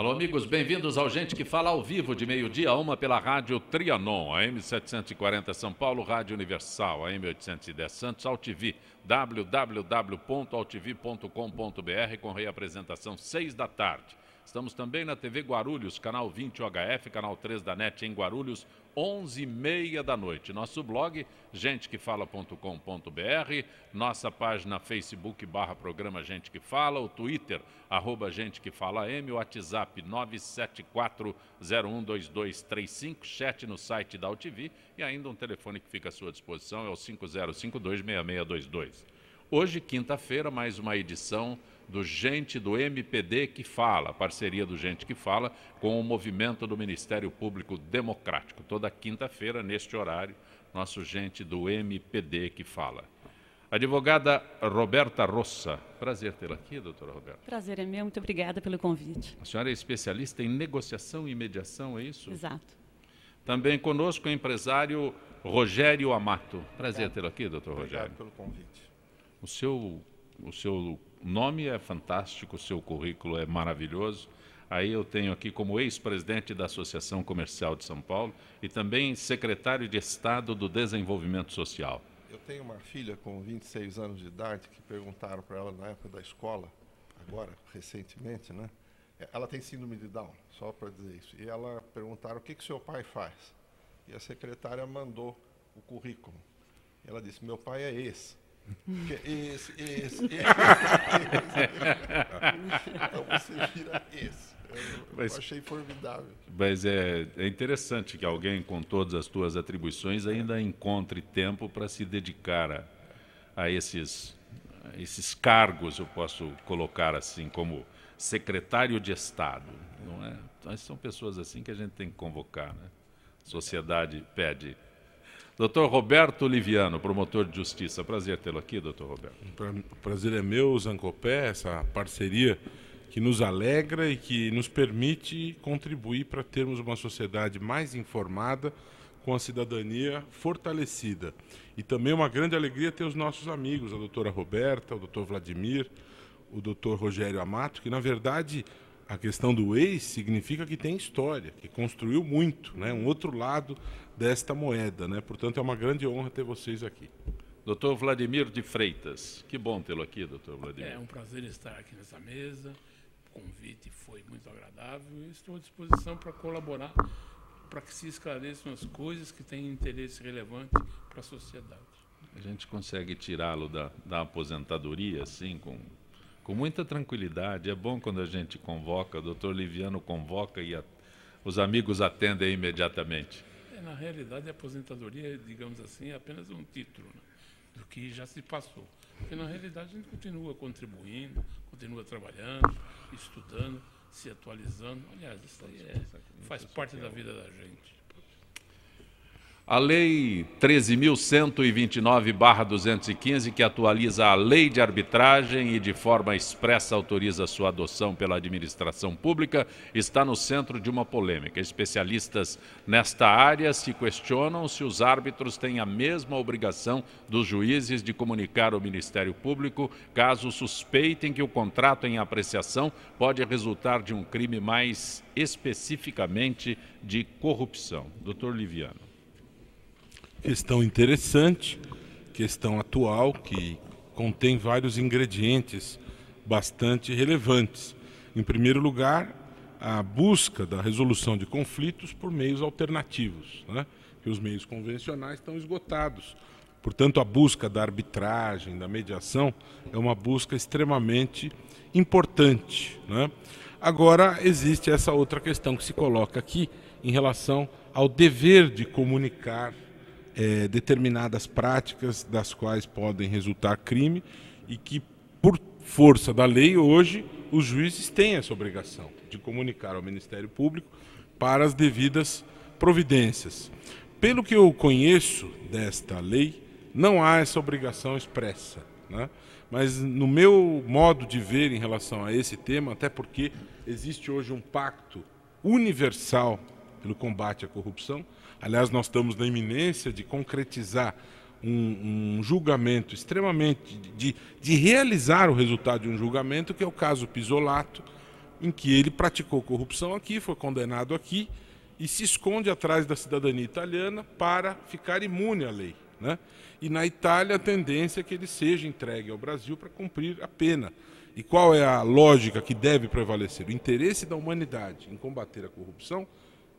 Alô, amigos, bem-vindos ao Gente que Fala ao vivo, de meio-dia a 1 pela Rádio Trianon, AM 740 São Paulo, Rádio Universal, AM 810 Santos, AltV, www.altv.com.br, com reapresentação 6 da tarde. Estamos também na TV Guarulhos, canal 20 UHF, canal 3 da NET em Guarulhos, 11h30 da noite. Nosso blog, gentequefala.com.br, nossa página Facebook /programa Gente que Fala, o Twitter, @Gente que Fala M, o WhatsApp 974012235, chat no site da AltV e ainda um telefone que fica à sua disposição, é o 50526622. Hoje, quinta-feira, mais uma edição do Gente do MPD que Fala, parceria do Gente que Fala com o movimento do Ministério Público Democrático. Toda quinta-feira, neste horário, nosso Gente do MPD que Fala. Advogada Roberta Rossa, prazer tê-la aqui, doutora Roberta. Prazer é meu, muito obrigada pelo convite. A senhora é especialista em negociação e mediação, é isso? Exato. Também conosco o empresário Rogério Amato. Prazer tê-lo aqui, doutor Rogério. Obrigado pelo convite. O seu nome é fantástico, o seu currículo é maravilhoso. Aí eu tenho aqui como ex-presidente da Associação Comercial de São Paulo e também secretário de Estado do Desenvolvimento Social. Eu tenho uma filha com 26 anos de idade que perguntaram para ela na época da escola, agora, recentemente, né? Ela tem síndrome de Down, só para dizer isso. E ela perguntaram o que seu pai faz. E a secretária mandou o currículo. E ela disse, meu pai é esse. Esse. Então você vira esse. Eu achei formidável. Mas é interessante que alguém com todas as tuas atribuições ainda encontre tempo para se dedicar a esses cargos, eu posso colocar assim, como secretário de Estado. Não é? Então, são pessoas assim que a gente tem que convocar, né? A sociedade pede. Doutor Roberto Liviano, promotor de justiça. Prazer tê-lo aqui, doutor Roberto. O prazer é meu, Zancopé, essa parceria que nos alegra e que nos permite contribuir para termos uma sociedade mais informada, com a cidadania fortalecida. E também uma grande alegria ter os nossos amigos, a doutora Roberta, o doutor Vladimir, o doutor Rogério Amato, que na verdade a questão do ex significa que tem história, que construiu muito, né? Um outro lado desta moeda, né? Portanto, é uma grande honra ter vocês aqui. Doutor Vladimir de Freitas, que bom tê-lo aqui, doutor Vladimir. É um prazer estar aqui nessa mesa, o convite foi muito agradável e estou à disposição para colaborar para que se esclareçam as coisas que têm interesse relevante para a sociedade. A gente consegue tirá-lo da aposentadoria, assim, com muita tranquilidade. É bom quando a gente convoca, o doutor Liviano convoca e os amigos atendem imediatamente. Na realidade, a aposentadoria, digamos assim, é apenas um título, né, do que já se passou. Porque, na realidade, a gente continua contribuindo, continua trabalhando, estudando, se atualizando. Aliás, isso aí faz parte da vida da gente. A Lei 13.129/215, que atualiza a Lei de Arbitragem e de forma expressa autoriza sua adoção pela administração pública, está no centro de uma polêmica. Especialistas nesta área se questionam se os árbitros têm a mesma obrigação dos juízes de comunicar ao Ministério Público caso suspeitem que o contrato em apreciação pode resultar de um crime mais especificamente de corrupção. Doutor Liviano. Questão interessante, questão atual, que contém vários ingredientes bastante relevantes. Em primeiro lugar, a busca da resolução de conflitos por meios alternativos, né? Que os meios convencionais estão esgotados. Portanto, a busca da arbitragem, da mediação, é uma busca extremamente importante, né? Agora, existe essa outra questão que se coloca aqui em relação ao dever de comunicar determinadas práticas das quais podem resultar crime e que, por força da lei, hoje os juízes têm essa obrigação de comunicar ao Ministério Público para as devidas providências. Pelo que eu conheço desta lei, não há essa obrigação expressa, né? Mas no meu modo de ver em relação a esse tema, até porque existe hoje um pacto universal pelo combate à corrupção. Aliás, nós estamos na iminência de concretizar um julgamento extremamente, de realizar o resultado de um julgamento, que é o caso Pisolato, em que ele praticou corrupção aqui, foi condenado aqui e se esconde atrás da cidadania italiana para ficar imune à lei, né? E na Itália a tendência é que ele seja entregue ao Brasil para cumprir a pena. E qual é a lógica que deve prevalecer? O interesse da humanidade em combater a corrupção,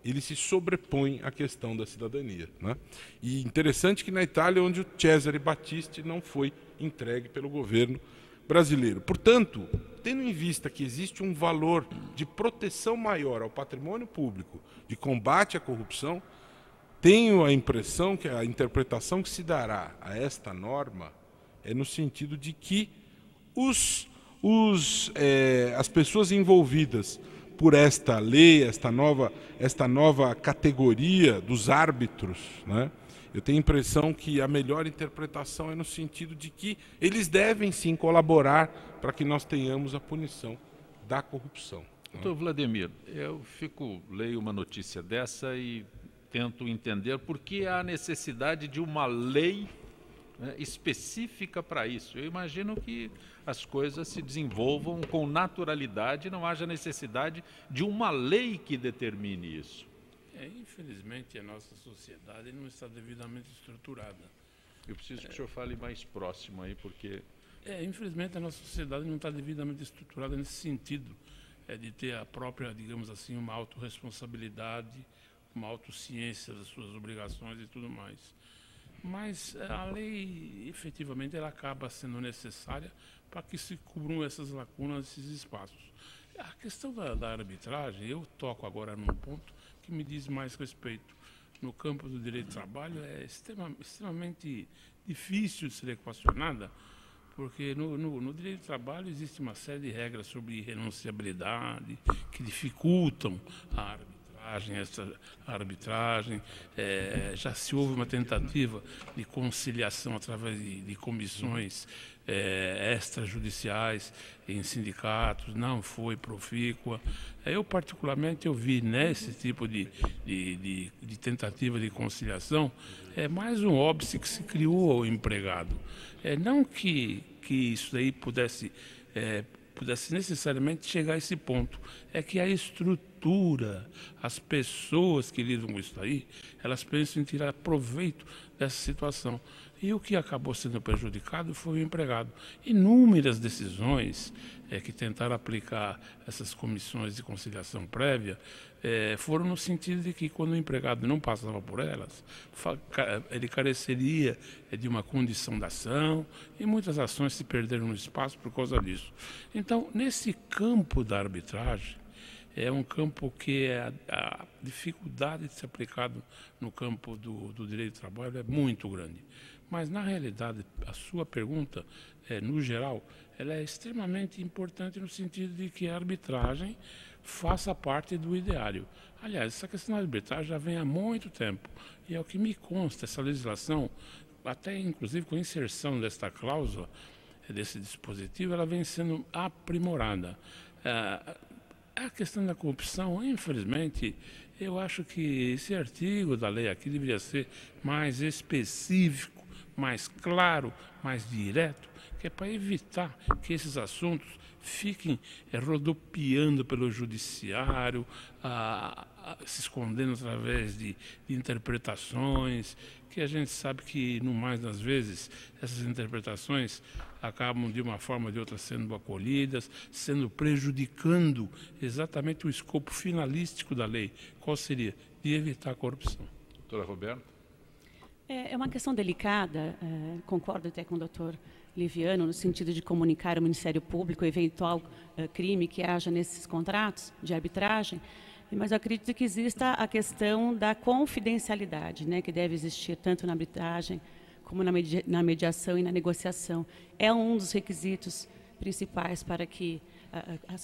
ele se sobrepõe à questão da cidadania, né? E interessante que na Itália, onde o Cesare Battisti não foi entregue pelo governo brasileiro. Portanto, tendo em vista que existe um valor de proteção maior ao patrimônio público, de combate à corrupção, tenho a impressão que a interpretação que se dará a esta norma é no sentido de que as pessoas envolvidas por esta lei, esta nova categoria dos árbitros, né? Eu tenho a impressão que a melhor interpretação é no sentido de que eles devem sim colaborar para que nós tenhamos a punição da corrupção. Doutor Vladimir, eu leio uma notícia dessa e tento entender por que há necessidade de uma lei, né, específica para isso. Eu imagino que as coisas se desenvolvam com naturalidade e não haja necessidade de uma lei que determine isso. Infelizmente, a nossa sociedade não está devidamente estruturada. Eu preciso que o senhor fale mais próximo aí, porque... Infelizmente, a nossa sociedade não está devidamente estruturada nesse sentido, de ter a própria, digamos assim, uma autorresponsabilidade, uma autociência das suas obrigações e tudo mais. Mas a lei, efetivamente, ela acaba sendo necessária para que se cubram essas lacunas, esses espaços. A questão da arbitragem, eu toco agora num ponto que me diz mais respeito. No campo do direito do trabalho é extremamente difícil de ser equacionada, porque no direito do trabalho existe uma série de regras sobre renunciabilidade que dificultam a arbitragem. Já se houve uma tentativa de conciliação através de comissões extrajudiciais em sindicatos, não foi profícua. Eu, particularmente, vi nesse tipo de tentativa de conciliação mais um óbice que se criou ao empregado. Não que isso daí pudesse necessariamente chegar a esse ponto. É que a estrutura, as pessoas que lidam com isso aí, elas pensam em tirar proveito dessa situação. E o que acabou sendo prejudicado foi o empregado. Inúmeras decisões que tentaram aplicar essas comissões de conciliação prévia foram no sentido de que, quando o empregado não passava por elas, ele careceria de uma condição da ação, e muitas ações se perderam no espaço por causa disso. Então, nesse campo da arbitragem, é um campo que a dificuldade de ser aplicado no campo do direito do trabalho é muito grande. Mas, na realidade, a sua pergunta, no geral, ela é extremamente importante no sentido de que a arbitragem faça parte do ideário. Aliás, essa questão da arbitragem já vem há muito tempo. E é o que me consta, essa legislação, até inclusive com a inserção desta cláusula, desse dispositivo, ela vem sendo aprimorada. A questão da corrupção, infelizmente, eu acho que esse artigo da lei aqui deveria ser mais específico, mais claro, mais direto, que é para evitar que esses assuntos fiquem rodopiando pelo judiciário, se escondendo através de interpretações, que a gente sabe que, no mais das vezes, essas interpretações acabam, de uma forma ou de outra, sendo acolhidas, prejudicando exatamente o escopo finalístico da lei. Qual seria? De evitar a corrupção. Doutora Roberta? É uma questão delicada, concordo até com o doutor Liviano, no sentido de comunicar ao Ministério Público o eventual crime que haja nesses contratos de arbitragem, mas eu acredito que exista a questão da confidencialidade, né, que deve existir tanto na arbitragem como na mediação e na negociação. É um dos requisitos principais para que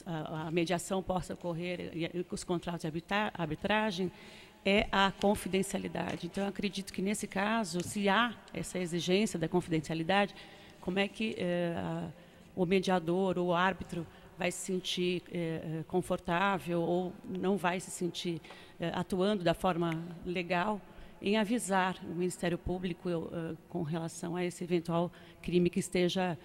a mediação possa ocorrer e os contratos de arbitragem, é a confidencialidade. Então, eu acredito que, nesse caso, se há essa exigência da confidencialidade, como é que o mediador ou o árbitro vai se sentir confortável ou não vai se sentir atuando da forma legal em avisar o Ministério Público com relação a esse eventual crime que esteja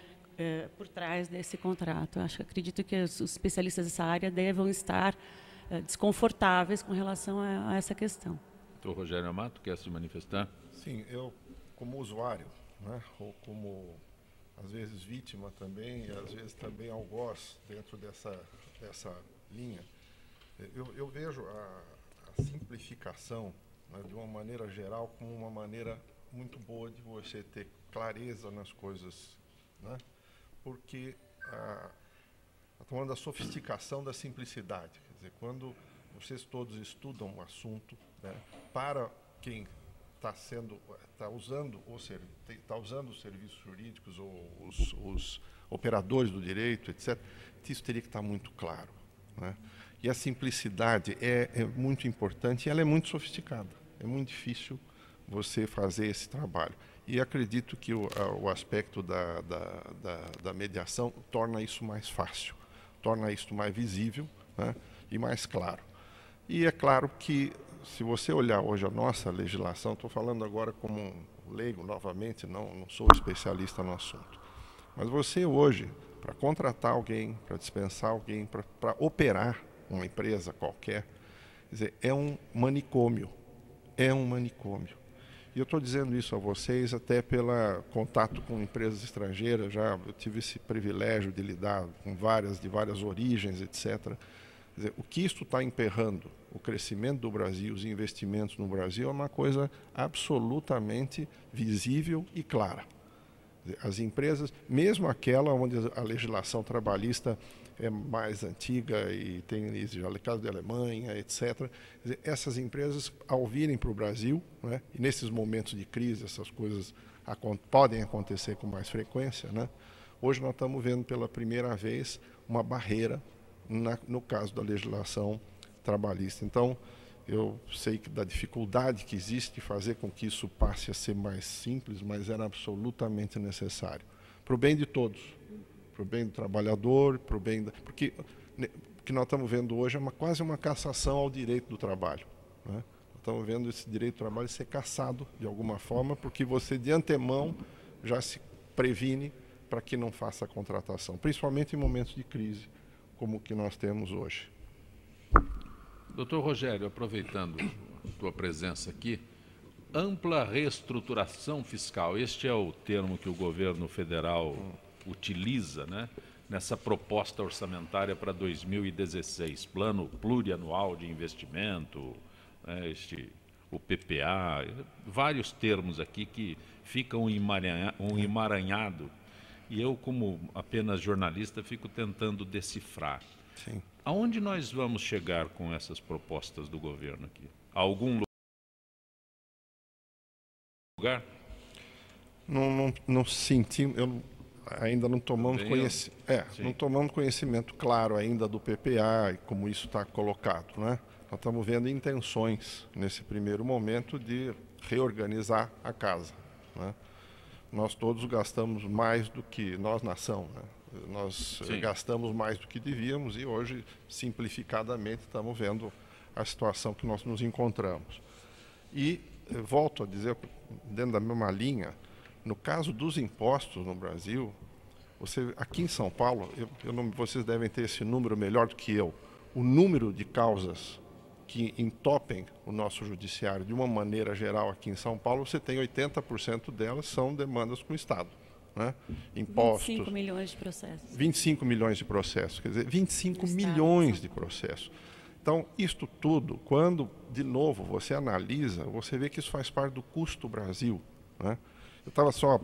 por trás desse contrato. Acredito que os especialistas dessa área devam estar desconfortáveis com relação a essa questão. Doutor Rogério Amato, quer se manifestar? Sim, eu, como usuário, né, ou como, às vezes, vítima também, e às vezes também algoz dentro dessa linha, eu vejo a simplificação, né, de uma maneira geral, como uma maneira muito boa de você ter clareza nas coisas, né? Porque está falando da sofisticação da simplicidade. Quer dizer, quando vocês todos estudam um assunto, né, para quem está usando os serviços jurídicos ou os operadores do direito, etc., isso teria que estar muito claro, né? E a simplicidade é muito importante e ela é muito sofisticada. É muito difícil você fazer esse trabalho. E acredito que o aspecto da mediação torna isso mais fácil, torna isso mais visível, né, e mais claro. E é claro que, se você olhar hoje a nossa legislação, estou falando agora como um leigo novamente, não sou especialista no assunto, mas você hoje, para contratar alguém, para dispensar alguém, para operar uma empresa qualquer, quer dizer, é um manicômio. É um manicômio. E eu estou dizendo isso a vocês até pelo contato com empresas estrangeiras. Já eu tive esse privilégio de lidar com de várias origens, etc. Quer dizer, o que isto está emperrando, o crescimento do Brasil, os investimentos no Brasil, é uma coisa absolutamente visível e clara. As empresas, mesmo aquela onde a legislação trabalhista é mais antiga e tem o caso da Alemanha, etc. Essas empresas, ao virem para o Brasil, né, e nesses momentos de crise, essas coisas podem acontecer com mais frequência, né? Hoje nós estamos vendo pela primeira vez uma barreira no caso da legislação trabalhista. Então, eu sei que da dificuldade que existe de fazer com que isso passe a ser mais simples, mas era absolutamente necessário. Para o bem de todos. Para o bem do trabalhador, para o bem porque o que nós estamos vendo hoje é quase uma cassação ao direito do trabalho, né? Nós estamos vendo esse direito do trabalho ser cassado de alguma forma, porque você de antemão já se previne para que não faça a contratação, principalmente em momentos de crise como o que nós temos hoje. Doutor Rogério, aproveitando a tua presença aqui, ampla reestruturação fiscal, este é o termo que o governo federal utiliza, né, nessa proposta orçamentária para 2016, plano plurianual de investimento, né, o PPA, vários termos aqui que ficam um emaranhado, e eu, como apenas jornalista, fico tentando decifrar. Sim. Aonde nós vamos chegar com essas propostas do governo aqui? A algum lugar? Não sentimos, ainda não tomamos não tomamos conhecimento claro ainda do PPA e como isso está colocado, né? Nós estamos vendo intenções nesse primeiro momento de reorganizar a casa, né? Nós todos gastamos mais do que nós, nação, né? Nós gastamos mais do que devíamos e hoje, simplificadamente, estamos vendo a situação que nós nos encontramos. E volto a dizer, dentro da mesma linha, no caso dos impostos no Brasil, aqui em São Paulo, vocês devem ter esse número melhor do que eu, o número de causas que entopem o nosso judiciário de uma maneira geral aqui em São Paulo, você tem 80% delas são demandas com o Estado, né? Impostos. 25 milhões de processos. 25 milhões de processos, quer dizer, 25 milhões de processos. Então, isto tudo, quando, de novo, você analisa, você vê que isso faz parte do custo Brasil, né? Eu estava só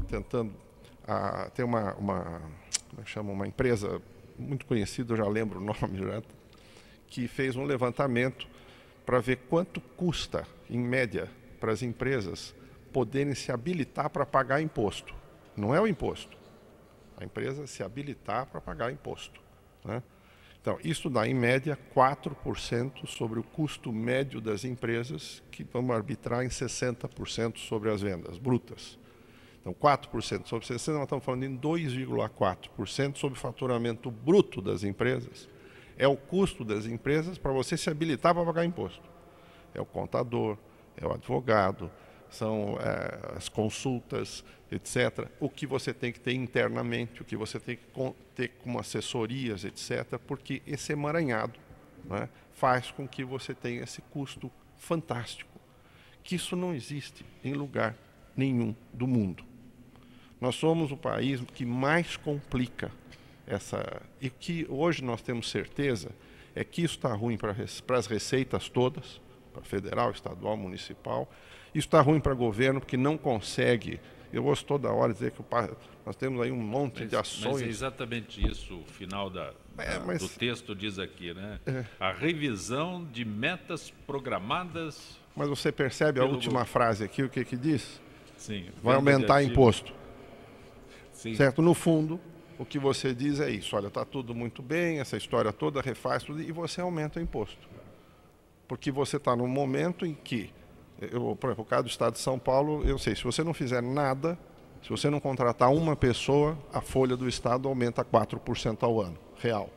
tentando... tem uma empresa muito conhecida, eu já lembro o nome, que fez um levantamento para ver quanto custa, em média, para as empresas poderem se habilitar para pagar imposto. Não é o imposto. A empresa se habilitar para pagar imposto, né? Então, isso dá, em média, 4% sobre o custo médio das empresas, que vamos arbitrar em 60% sobre as vendas brutas. Então, 4% sobre 60%, nós estamos falando em 2,4% sobre o faturamento bruto das empresas. É o custo das empresas para você se habilitar para pagar imposto. É o contador, é o advogado, são as consultas, etc. O que você tem que ter internamente, o que você tem que ter como assessorias, etc. Porque esse emaranhado, né, faz com que você tenha esse custo fantástico, que isso não existe em lugar nenhum do mundo. Nós somos o país que mais complica e que hoje nós temos certeza é que isso está ruim para as receitas todas, para federal, estadual, municipal. Isso está ruim para o governo, porque não consegue. Eu ouço toda hora dizer que nós temos aí um monte de ações. Mas é exatamente isso, o final do texto diz aqui, né? A revisão de metas programadas. Mas você percebe a última frase aqui, o que diz? Sim. Vai aumentar imposto. Sim. Certo? No fundo, o que você diz é isso. Olha, está tudo muito bem, essa história toda refaz tudo, e você aumenta o imposto. Porque você está num momento em que, por exemplo, o caso do Estado de São Paulo, eu sei, se você não fizer nada, se você não contratar uma pessoa, a folha do Estado aumenta 4% ao ano, real.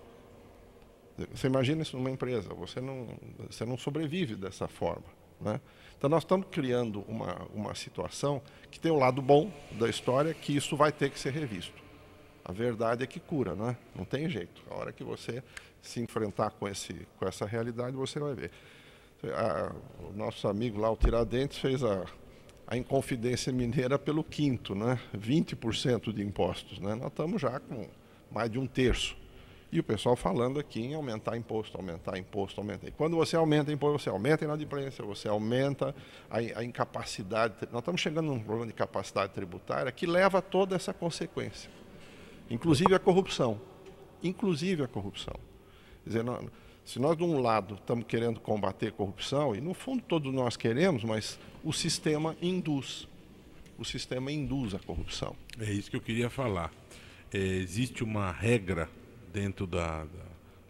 Você imagina isso numa empresa, você não sobrevive dessa forma, né? Então nós estamos criando uma situação que tem o lado bom da história, que isso vai ter que ser revisto. A verdade é que cura, né? Não tem jeito. A hora que você se enfrentar com essa realidade, você vai ver. O nosso amigo lá, o Tiradentes, fez a Inconfidência Mineira pelo quinto, né? 20% de impostos, né? Nós estamos já com mais de 1/3. E o pessoal falando aqui em aumentar imposto, aumentar imposto, aumentar. E quando você aumenta imposto, você aumenta a inadimplência, você aumenta a incapacidade. Nós estamos chegando num problema de capacidade tributária que leva a toda essa consequência. Inclusive a corrupção. Inclusive a corrupção. Quer dizer, se nós, de um lado, estamos querendo combater a corrupção, e no fundo todos nós queremos, mas o sistema induz. O sistema induz a corrupção. É isso que eu queria falar. Existe uma regra dentro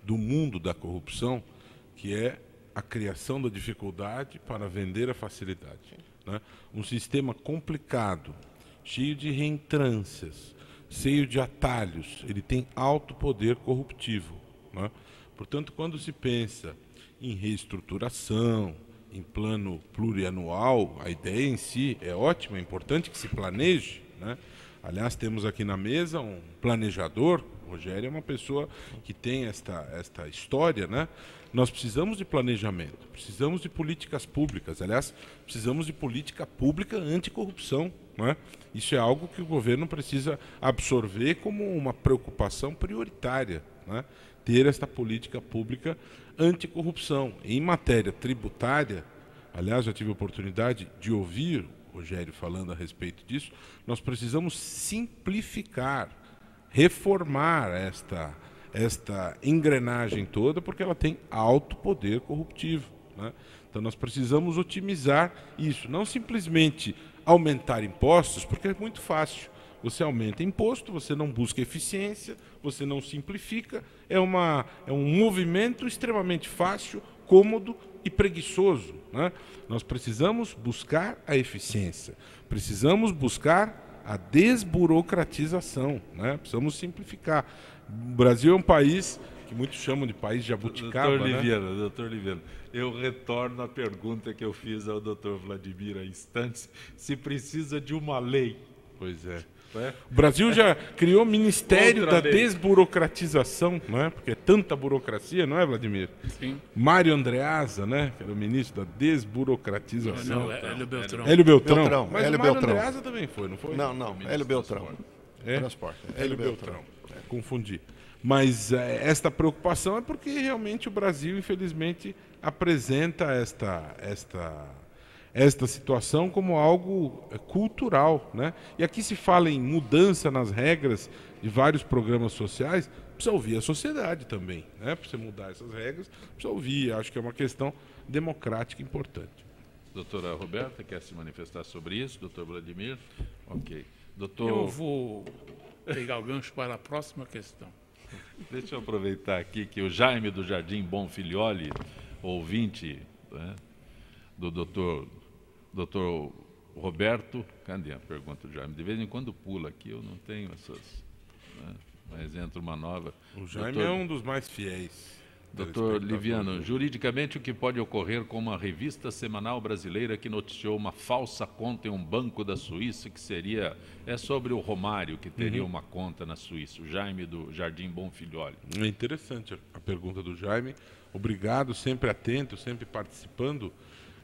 do mundo da corrupção, que é a criação da dificuldade para vender a facilidade, né? Um sistema complicado, cheio de reentrâncias, cheio de atalhos, ele tem alto poder corruptivo, né? Portanto, quando se pensa em reestruturação, em plano plurianual, a ideia em si é ótima, é importante que se planeje, né? Aliás, temos aqui na mesa um planejador. O Rogério é uma pessoa que tem esta história, né? Nós precisamos de planejamento, precisamos de políticas públicas, aliás, precisamos de política pública anticorrupção, né? Isso é algo que o governo precisa absorver como uma preocupação prioritária, né? Ter esta política pública anticorrupção. Em matéria tributária, aliás, já tive a oportunidade de ouvir o Rogério falando a respeito disso, nós precisamos simplificar, reformar esta engrenagem toda, porque ela tem alto poder corruptivo, né? Então nós precisamos otimizar isso, não simplesmente aumentar impostos, porque é muito fácil. Você aumenta imposto, você não busca eficiência, você não simplifica, é um movimento extremamente fácil, cômodo e preguiçoso, né? Nós precisamos buscar a eficiência, precisamos buscar a desburocratização, né? Precisamos simplificar. O Brasil é um país que muitos chamam de país de jabuticaba, Doutor Liviano, eu retorno à pergunta que eu fiz ao doutor Vladimir há instantes, se precisa de uma lei. Pois é. O Brasil já criou o Ministério da Desburocratização, não é? Porque é tanta burocracia, não é, Vladimir? Sim. Mário Andreasa, né? Que era o ministro da Desburocratização. Não, Hélio Beltrão. Hélio Beltrão. Mas Hélio o Mário Beltrão. Andreasa também foi, não foi? Não, Hélio Beltrão. Transporte. Hélio Beltrão. Confundi. Mas esta preocupação é porque realmente o Brasil, infelizmente, apresenta esta situação como algo cultural, né? E aqui se fala em mudança nas regras de vários programas sociais, precisa ouvir a sociedade também, né? Para você mudar essas regras, precisa ouvir. Acho que é uma questão democrática importante. Doutora Roberta, quer se manifestar sobre isso? Doutor Vladimir? Ok. Doutor... Eu vou pegar o gancho para a próxima questão. Deixa eu aproveitar aqui que o Jaime do Jardim Bonfilioli, ouvinte, né, do doutor Roberto, cadê a pergunta do Jaime? De vez em quando pula aqui, eu não tenho essas, né, mas entra uma nova. O Jaime é um dos mais fiéis. Doutor Liviano, juridicamente o que pode ocorrer com uma revista semanal brasileira que noticiou uma falsa conta em um banco da Suíça, que seria, sobre o Romário, que teria uma conta na Suíça, o Jaime do Jardim Bonfilholi. É interessante a pergunta do Jaime. Obrigado, sempre atento, sempre participando.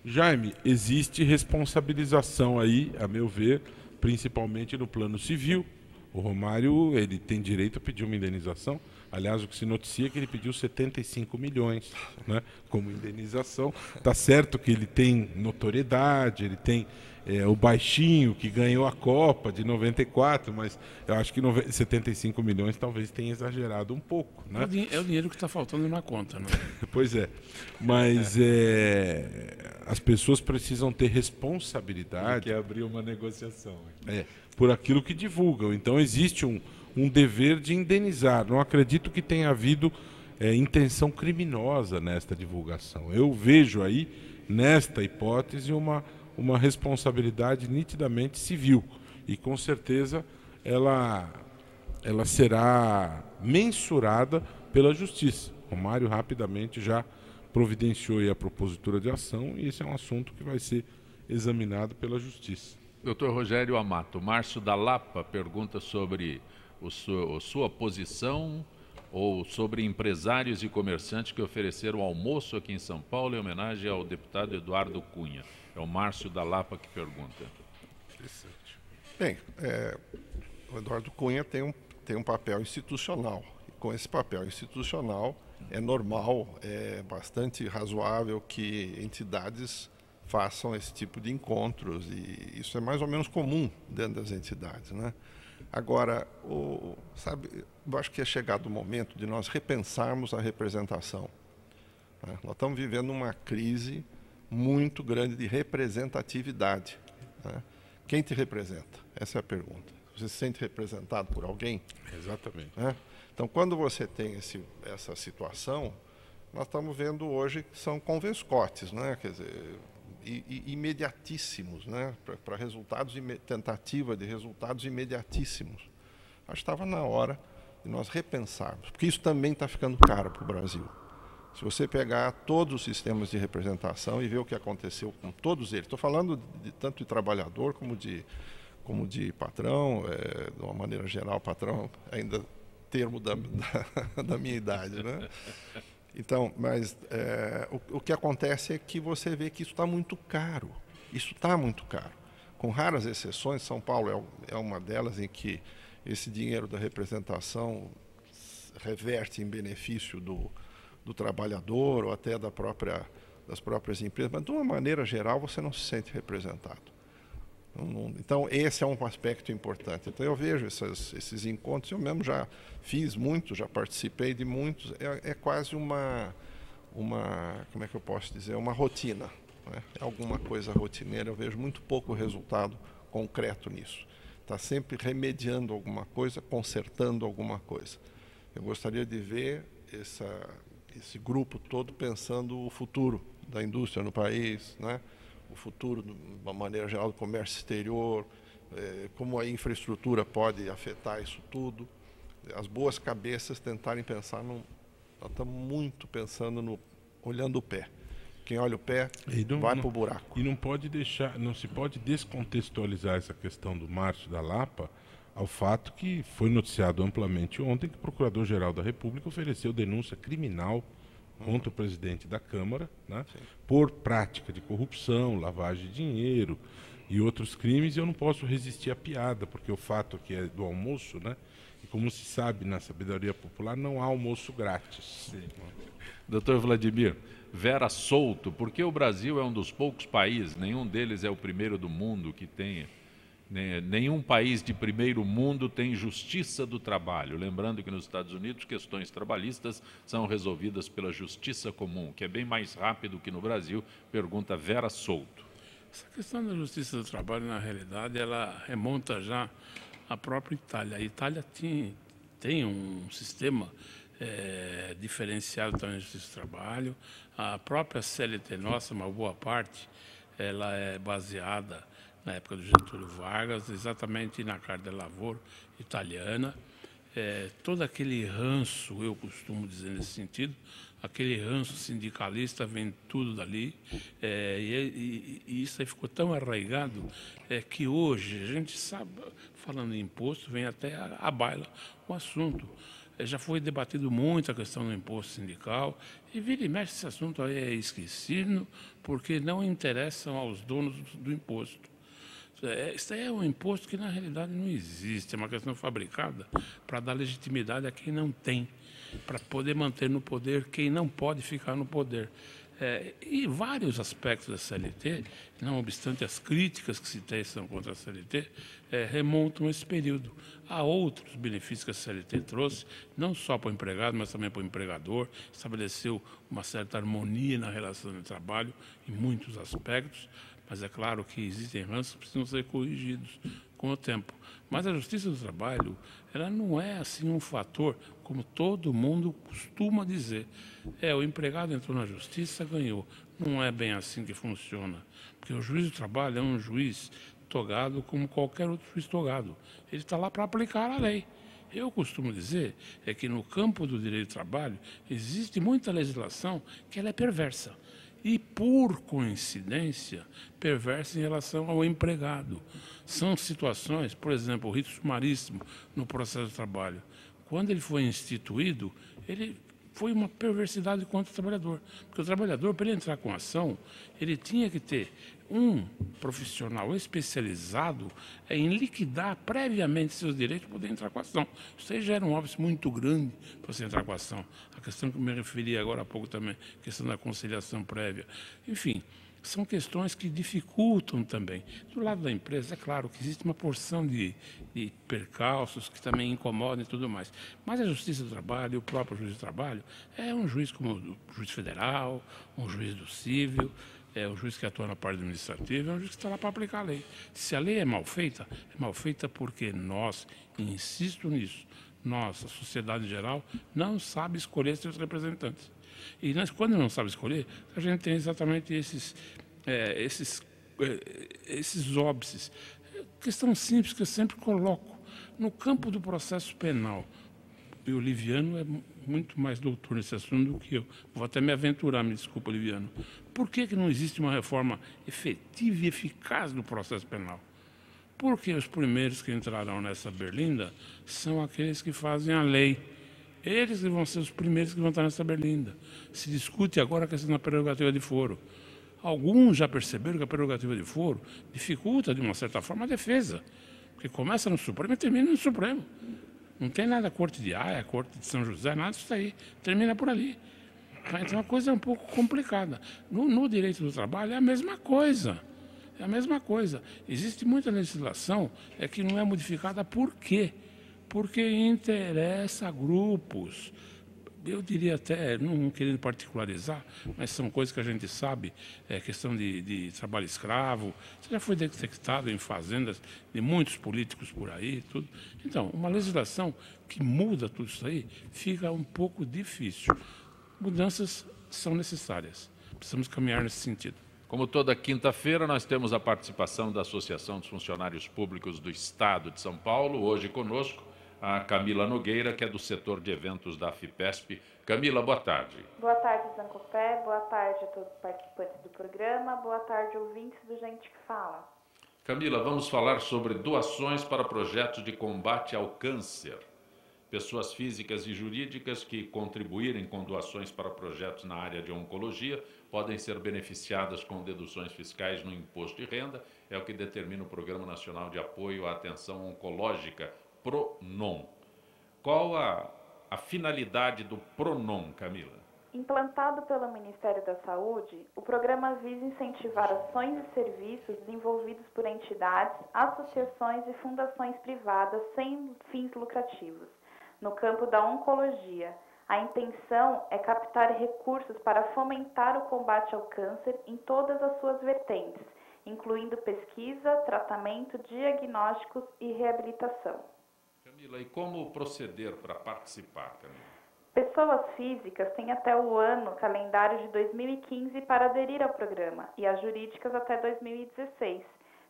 Jaime, existe responsabilização aí, a meu ver, principalmente no plano civil. O Romário, ele tem direito a pedir uma indenização. Aliás, o que se noticia é que ele pediu 75 milhões, né, como indenização. Está certo que ele tem notoriedade, ele tem o baixinho que ganhou a Copa de 94, mas eu acho que 75 milhões talvez tenha exagerado um pouco. Né? É o dinheiro que está faltando na conta. Né? Pois é, mas as pessoas precisam ter responsabilidade. Ele quer abrir uma negociação. Por aquilo que divulgam. Então existe um dever de indenizar. Não acredito que tenha havido intenção criminosa nesta divulgação. Eu vejo aí, nesta hipótese, uma responsabilidade nitidamente civil. E com certeza ela será mensurada pela Justiça. O Romário rapidamente já providenciou aí a propositura de ação e esse é um assunto que vai ser examinado pela Justiça. Doutor Rogério Amato, Márcio da Lapa pergunta sobre sua posição ou sobre empresários e comerciantes que ofereceram almoço aqui em São Paulo em homenagem ao deputado Eduardo Cunha. É o Márcio da Lapa que pergunta. Interessante. Bem, o Eduardo Cunha tem um papel institucional. E com esse papel institucional, é normal, é bastante razoável que entidades façam esse tipo de encontros, e isso é mais ou menos comum dentro das entidades, né? Agora, eu acho que é chegado o momento de nós repensarmos a representação. Né? Nós estamos vivendo uma crise muito grande de representatividade. Né? Quem te representa? Essa é a pergunta. Você se sente representado por alguém? Exatamente. Né? Então, quando você tem essa situação, nós estamos vendo hoje que são convescotes, né? Quer dizer, imediatíssimos, né? Para resultados, tentativa de resultados imediatíssimos. Acho que estava na hora de nós repensarmos, porque isso também está ficando caro para o Brasil. Se você pegar todos os sistemas de representação e ver o que aconteceu com todos eles, estou falando tanto de trabalhador como de patrão, de uma maneira geral, patrão, ainda termo da minha idade, né? Então, mas o que acontece é que você vê que isso está muito caro. Isso está muito caro. Com raras exceções, São Paulo é uma delas em que esse dinheiro da representação reverte em benefício do trabalhador ou até das próprias empresas, mas de uma maneira geral você não se sente representado. Então, esse é um aspecto importante. Então, eu vejo esses encontros, eu mesmo já fiz muitos, já participei de muitos, é quase uma, como é que eu posso dizer, uma rotina. Né? É alguma coisa rotineira, eu vejo muito pouco resultado concreto nisso. Está sempre remediando alguma coisa, consertando alguma coisa. Eu gostaria de ver esse grupo todo pensando o futuro da indústria no país, né? O futuro, de uma maneira geral, do comércio exterior, como a infraestrutura pode afetar isso tudo. As boas cabeças tentarem pensar nós estamos muito pensando olhando o pé. Quem olha o pé vai para o buraco. E não se pode descontextualizar essa questão do Márcio da Lapa ao fato que foi noticiado amplamente ontem que o Procurador-Geral da República ofereceu denúncia criminal contra o presidente da Câmara, né, por prática de corrupção, lavagem de dinheiro e outros crimes, e eu não posso resistir à piada, porque o fato aqui é do almoço, né, e como se sabe na sabedoria popular, não há almoço grátis. Sim. Doutor Vladimir, Vera Souto, porque o Brasil é um dos poucos países, nenhum deles é o primeiro do mundo que tem... Nenhum país de primeiro mundo tem justiça do trabalho. Lembrando que nos Estados Unidos, questões trabalhistas são resolvidas pela justiça comum, que é bem mais rápido que no Brasil, pergunta Vera Souto. Essa questão da justiça do trabalho, na realidade, ela remonta já à própria Itália. A Itália tem um sistema diferenciado também da justiça do trabalho. A própria CLT nossa, uma boa parte, ela é baseada na época do Getúlio Vargas, exatamente na Carta del Lavoro italiana. todo aquele ranço, eu costumo dizer nesse sentido, aquele ranço sindicalista vem tudo dali, e isso aí ficou tão arraigado que hoje a gente sabe, falando em imposto, vem até à baila o assunto. Já foi debatido muito a questão do imposto sindical, e vira e mexe esse assunto aí é esquecido, porque não interessam aos donos do imposto. Isso aí é um imposto que, na realidade, não existe. É uma questão fabricada para dar legitimidade a quem não tem, para poder manter no poder quem não pode ficar no poder. E vários aspectos da CLT, não obstante as críticas que se teçam contra a CLT, remontam a esse período. Há outros benefícios que a CLT trouxe, não só para o empregado, mas também para o empregador, estabeleceu uma certa harmonia na relação de trabalho em muitos aspectos, mas é claro que existem ranços que precisam ser corrigidos com o tempo. Mas a Justiça do Trabalho, ela não é assim um fator, como todo mundo costuma dizer. O empregado entrou na Justiça, ganhou. Não é bem assim que funciona. Porque o juiz do trabalho é um juiz togado como qualquer outro juiz togado. Ele está lá para aplicar a lei. Eu costumo dizer que no campo do direito do trabalho existe muita legislação que ela é perversa. E, por coincidência, perversa em relação ao empregado. São situações, por exemplo, o rito sumaríssimo no processo de trabalho. Quando ele foi instituído, ele foi uma perversidade contra o trabalhador. Porque o trabalhador, para ele entrar com ação, ele tinha que ter um profissional especializado em liquidar previamente seus direitos para poder entrar com a ação. Isso aí já era um óbice muito grande para você entrar com a ação. A questão que eu me referi agora há pouco também, a questão da conciliação prévia. Enfim, são questões que dificultam também. Do lado da empresa, é claro que existe uma porção de percalços que também incomodam e tudo mais. Mas a Justiça do Trabalho, o próprio juiz do trabalho, é um juiz como o juiz federal, um juiz do civil, o juiz que atua na parte administrativa, é um juiz que está lá para aplicar a lei. Se a lei é mal feita porque nós, e insisto nisso, nós, a sociedade em geral, não sabe escolher seus representantes. E nós, quando não sabe escolher, a gente tem exatamente esses óbices. Questão simples que eu sempre coloco. No campo do processo penal, e o Liviano é muito mais doutor nesse assunto do que eu. Vou até me aventurar, me desculpa, Liviano. Por que não existe uma reforma efetiva e eficaz do processo penal? Porque os primeiros que entrarão nessa berlinda são aqueles que fazem a lei. Eles que vão ser os primeiros que vão estar nessa berlinda. Se discute agora a questão da prerrogativa de foro. Alguns já perceberam que a prerrogativa de foro dificulta, de uma certa forma, a defesa. Porque começa no Supremo e termina no Supremo. Não tem nada a Corte de Haia, a Corte de São José, nada disso aí. Termina por ali. Então a coisa é um pouco complicada. No direito do trabalho é a mesma coisa. É a mesma coisa. Existe muita legislação que não é modificada por quê? Porque interessa a grupos. Eu diria até, não querendo particularizar, mas são coisas que a gente sabe, questão de trabalho escravo, isso já foi detectado em fazendas de muitos políticos por aí, tudo. Então, uma legislação que muda tudo isso aí fica um pouco difícil. Mudanças são necessárias, precisamos caminhar nesse sentido. Como toda quinta-feira, nós temos a participação da Associação dos Funcionários Públicos do Estado de São Paulo, hoje conosco, a Camila Nogueira, que é do setor de eventos da FIPESP. Camila, boa tarde. Boa tarde, Zancopé. Boa tarde a todos os participantes do programa. Boa tarde, ouvintes do Gente que Fala. Camila, vamos falar sobre doações para projetos de combate ao câncer. Pessoas físicas e jurídicas que contribuírem com doações para projetos na área de oncologia podem ser beneficiadas com deduções fiscais no imposto de renda. É o que determina o Programa Nacional de Apoio à Atenção Oncológica, PRONON. Qual a finalidade do PRONON, Camila? Implantado pelo Ministério da Saúde, o programa visa incentivar ações e serviços desenvolvidos por entidades, associações e fundações privadas sem fins lucrativos, no campo da oncologia. A intenção é captar recursos para fomentar o combate ao câncer em todas as suas vertentes, incluindo pesquisa, tratamento, diagnósticos e reabilitação. Camila, e como proceder para participar, Camila? Pessoas físicas têm até o ano calendário de 2015 para aderir ao programa e as jurídicas até 2016.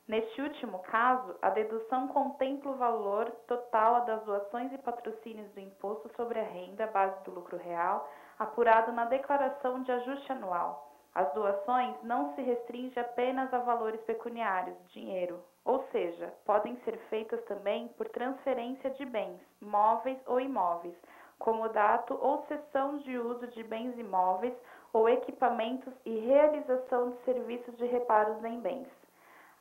Neste último caso, a dedução contempla o valor total das doações e patrocínios do Imposto sobre a Renda, base do lucro real, apurado na declaração de ajuste anual. As doações não se restringem apenas a valores pecuniários, dinheiro, ou seja, podem ser feitas também por transferência de bens, móveis ou imóveis, comodato ou cessão de uso de bens imóveis ou equipamentos e realização de serviços de reparos em bens.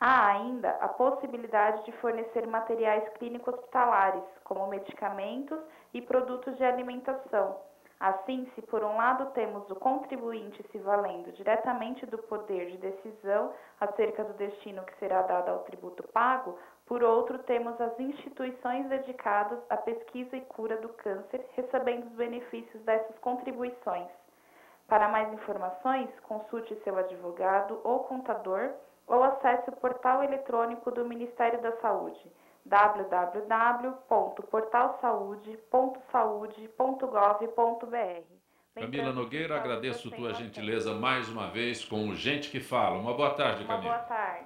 Há ainda a possibilidade de fornecer materiais clínicos hospitalares, como medicamentos e produtos de alimentação. Assim, se por um lado temos o contribuinte se valendo diretamente do poder de decisão acerca do destino que será dado ao tributo pago, por outro temos as instituições dedicadas à pesquisa e cura do câncer recebendo os benefícios dessas contribuições. Para mais informações, consulte seu advogado ou contador ou acesse o portal eletrônico do Ministério da Saúde, www.portalsaude.saude.gov.br. Camila Nogueira, agradeço tua gentileza mais uma vez com o Gente que Fala. Uma boa tarde, Camila. Uma boa tarde.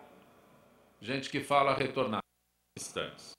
Gente que Fala, retornar em instantes.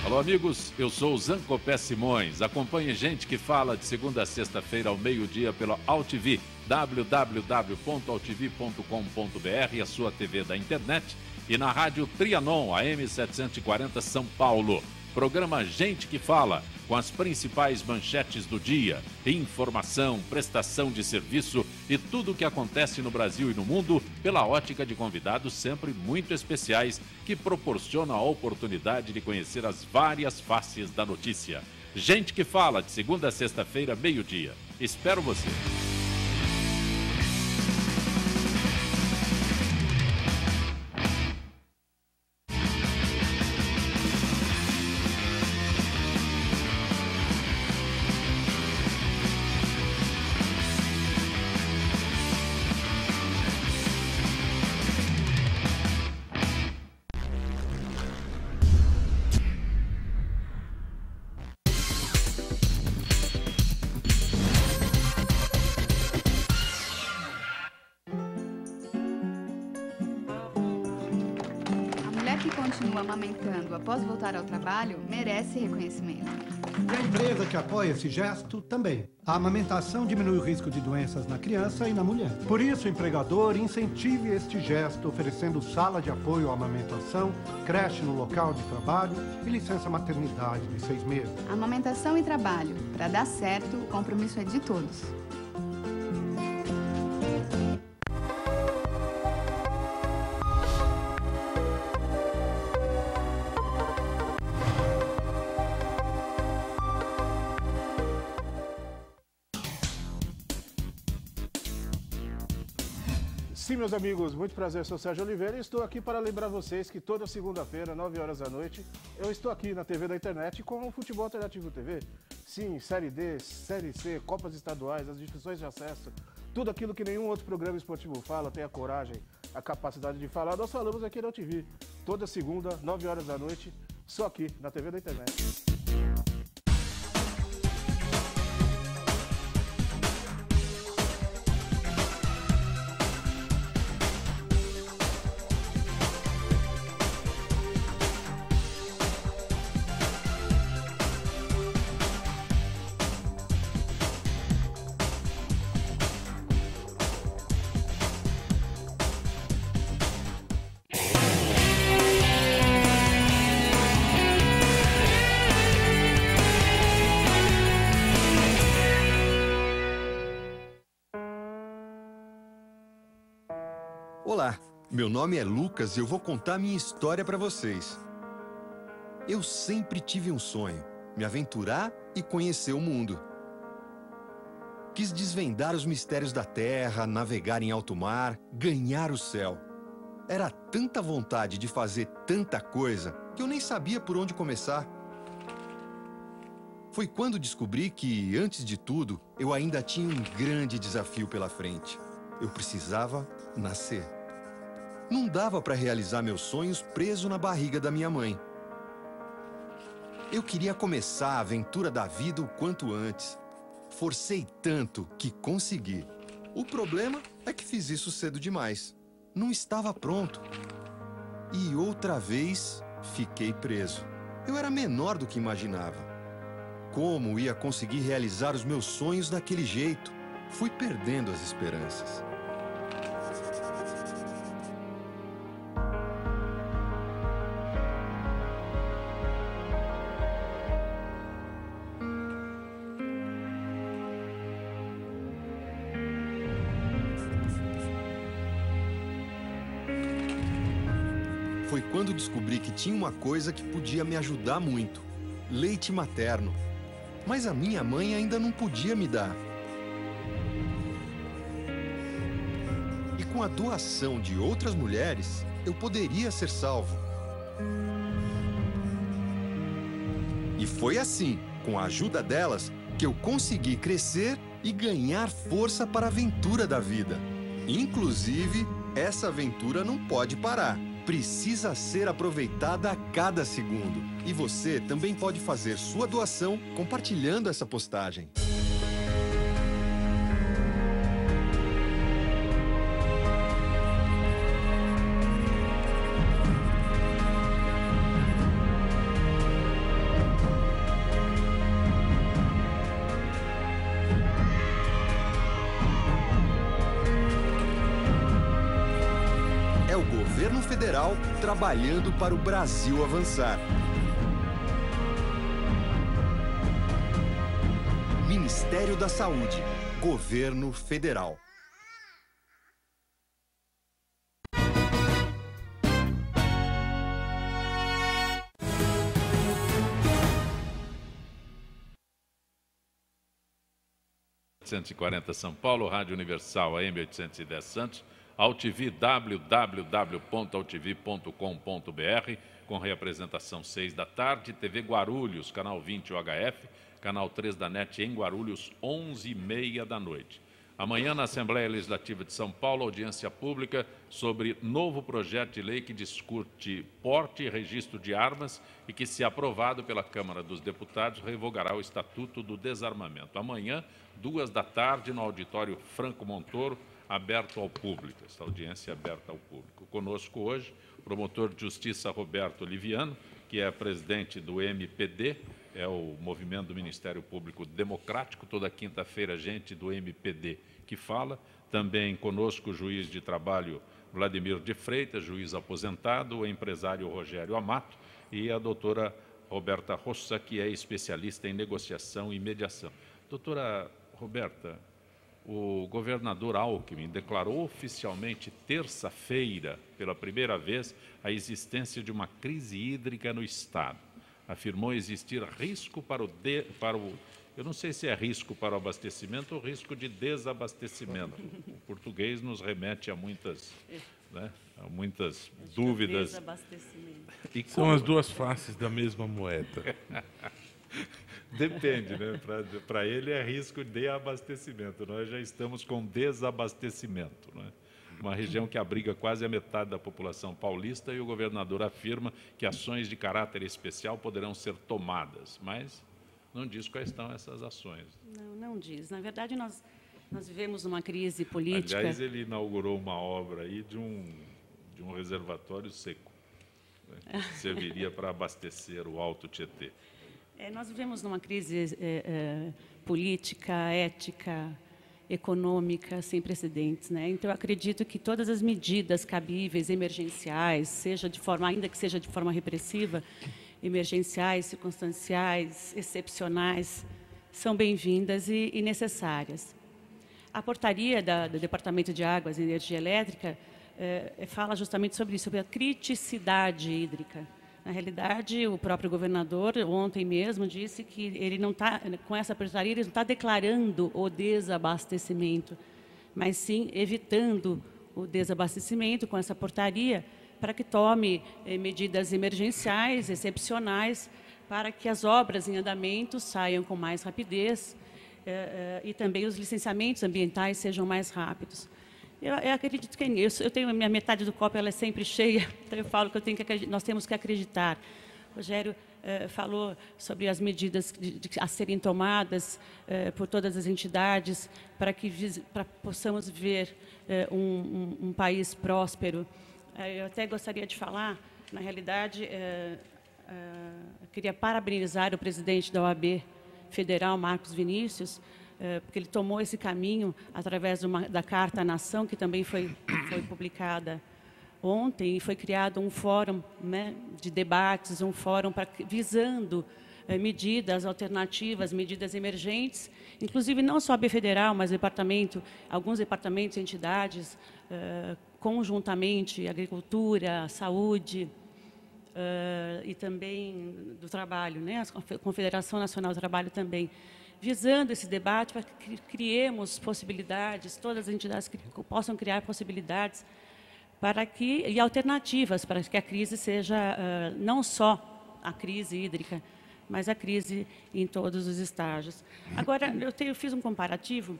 Alô, amigos, eu sou o Zancopé Simões. Acompanhe Gente que Fala de segunda a sexta-feira ao meio-dia pela AltV, www.altv.com.br, a sua TV da internet, e na rádio Trianon, AM 740 São Paulo. Programa Gente que Fala, com as principais manchetes do dia, informação, prestação de serviço e tudo o que acontece no Brasil e no mundo pela ótica de convidados sempre muito especiais que proporcionam a oportunidade de conhecer as várias faces da notícia. Gente que Fala, de segunda a sexta-feira, meio-dia. Espero você. Amamentando após voltar ao trabalho merece reconhecimento. E a empresa que apoia esse gesto também. A amamentação diminui o risco de doenças na criança e na mulher. Por isso, o empregador incentive este gesto oferecendo sala de apoio à amamentação, creche no local de trabalho e licença maternidade de 6 meses. Amamentação e trabalho. Para dar certo, o compromisso é de todos. Sim, meus amigos, muito prazer, sou Sérgio Oliveira e estou aqui para lembrar vocês que toda segunda-feira, 9 horas da noite, eu estou aqui na TV da internet com o Futebol Alternativo TV. Sim, Série D, Série C, Copas Estaduais, as discussões de acesso, tudo aquilo que nenhum outro programa esportivo fala, tem a coragem, a capacidade de falar, nós falamos aqui na TV. Toda segunda, 9 horas da noite, só aqui na TV da internet. Olá, meu nome é Lucas e eu vou contar minha história para vocês. Eu sempre tive um sonho, me aventurar e conhecer o mundo. Quis desvendar os mistérios da terra, navegar em alto mar, ganhar o céu. Era tanta vontade de fazer tanta coisa que eu nem sabia por onde começar. Foi quando descobri que, antes de tudo, eu ainda tinha um grande desafio pela frente. Eu precisava nascer. Não dava para realizar meus sonhos preso na barriga da minha mãe. Eu queria começar a aventura da vida o quanto antes. Forcei tanto que consegui. O problema é que fiz isso cedo demais. Não estava pronto. E outra vez, fiquei preso. Eu era menor do que imaginava. Como ia conseguir realizar os meus sonhos daquele jeito? Fui perdendo as esperanças. Foi quando descobri que tinha uma coisa que podia me ajudar muito: leite materno. Mas a minha mãe ainda não podia me dar. E com a doação de outras mulheres, eu poderia ser salvo. E foi assim, com a ajuda delas, que eu consegui crescer e ganhar força para a aventura da vida. Inclusive, essa aventura não pode parar. Precisa ser aproveitada a cada segundo. E você também pode fazer sua doação compartilhando essa postagem. Federal trabalhando para o Brasil avançar. Ministério da Saúde, Governo Federal. São Paulo, Rádio Universal, AM 810 Santos. AltV, www.altv.com.br, com reapresentação 6 da tarde, TV Guarulhos, canal 20 UHF, canal 3 da NET em Guarulhos, 11h30 da noite. Amanhã, na Assembleia Legislativa de São Paulo, audiência pública sobre novo projeto de lei que discute porte e registro de armas e que, se aprovado pela Câmara dos Deputados, revogará o Estatuto do Desarmamento. Amanhã, 2 da tarde, no auditório Franco Montoro, aberto ao público, essa audiência é aberta ao público. Conosco hoje, o promotor de justiça Roberto Liviano, que é presidente do MPD, é o Movimento do Ministério Público Democrático. Toda quinta-feira, gente do MPD que fala. Também conosco o juiz de trabalho Vladimir de Freitas, juiz aposentado, o empresário Rogério Amato e a doutora Roberta Rossa, que é especialista em negociação e mediação. Doutora Roberta, o governador Alckmin declarou oficialmente terça-feira, pela primeira vez, a existência de uma crise hídrica no Estado. Afirmou existir risco para o eu não sei se é risco para o abastecimento ou risco de desabastecimento. O português nos remete a muitas, né, a muitas dúvidas. Desabastecimento. E são as duas faces da mesma moeda. Depende, né? Para ele é risco de abastecimento. Nós já estamos com desabastecimento, né? Uma região que abriga quase a metade da população paulista, e o governador afirma que ações de caráter especial poderão ser tomadas, mas não diz quais são essas ações. Não diz. Na verdade, nós vivemos uma crise política. Aliás, ele inaugurou uma obra aí de um reservatório seco, né, que serviria para abastecer o Alto Tietê. Nós vivemos numa crise política, ética, econômica sem precedentes, né? Então, eu acredito que todas as medidas cabíveis, emergenciais, ainda que seja de forma repressiva, emergenciais, circunstanciais, excepcionais, são bem-vindas e necessárias. A portaria do Departamento de Águas e Energia Elétrica fala justamente sobre isso, sobre a criticidade hídrica. Na realidade, o próprio governador, ontem mesmo, disse que ele não está, com essa portaria, ele não está declarando o desabastecimento, mas sim evitando o desabastecimento com essa portaria, para que tome medidas emergenciais, excepcionais, para que as obras em andamento saiam com mais rapidez e também os licenciamentos ambientais sejam mais rápidos. Eu acredito que eu tenho a minha metade do copo, ela é sempre cheia, então eu falo que nós temos que acreditar. O Rogério falou sobre as medidas a serem tomadas por todas as entidades para que possamos viver um país próspero. Eu até gostaria de falar, na realidade, eu queria parabenizar o presidente da OAB Federal, Marcos Vinícius, porque ele tomou esse caminho através da Carta à Nação, que também foi publicada ontem, e foi criado um fórum, né, de debates, um fórum visando medidas alternativas, medidas emergentes, inclusive não só a AB Federal, mas alguns departamentos e entidades, conjuntamente, agricultura, saúde, e também do trabalho, né, a Confederação Nacional do Trabalho também, visando esse debate para que criemos possibilidades, todas as entidades que possam criar possibilidades e alternativas para que a crise seja não só a crise hídrica, mas a crise em todos os estágios. Agora, eu fiz um comparativo.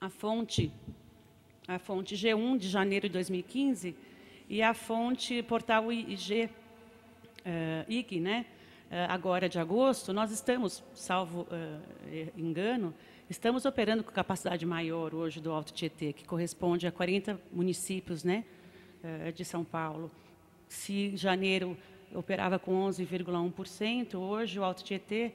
A fonte G1 de janeiro de 2015 e a fonte portal IG, né? Agora de agosto, nós estamos, salvo engano, estamos operando com capacidade maior hoje do Alto Tietê, que corresponde a 40 municípios, né, de São Paulo. Se em janeiro operava com 11,1%, hoje o Alto Tietê,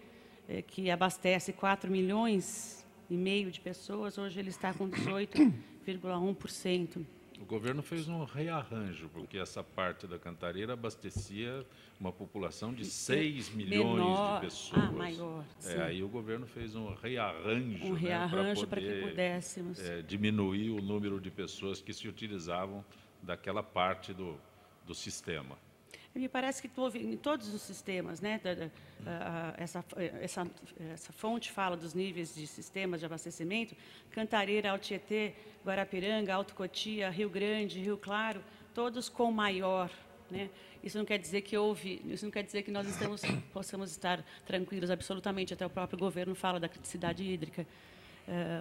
que abastece 4,5 milhões de pessoas, hoje ele está com 18,1%. O governo fez um rearranjo, porque essa parte da Cantareira abastecia uma população de 6 milhões de pessoas. Maior. Aí o governo fez um rearranjo, para que pudéssemos diminuir o número de pessoas que se utilizavam daquela parte do sistema. Me parece que houve em todos os sistemas, né? Essa fonte fala dos níveis de sistemas de abastecimento: Cantareira, Alto Tietê, Guarapiranga, Alto Cotia, Rio Grande, Rio Claro, todos com maior, né? Isso não quer dizer que nós possamos estar tranquilos absolutamente. Até o próprio governo fala da criticidade hídrica.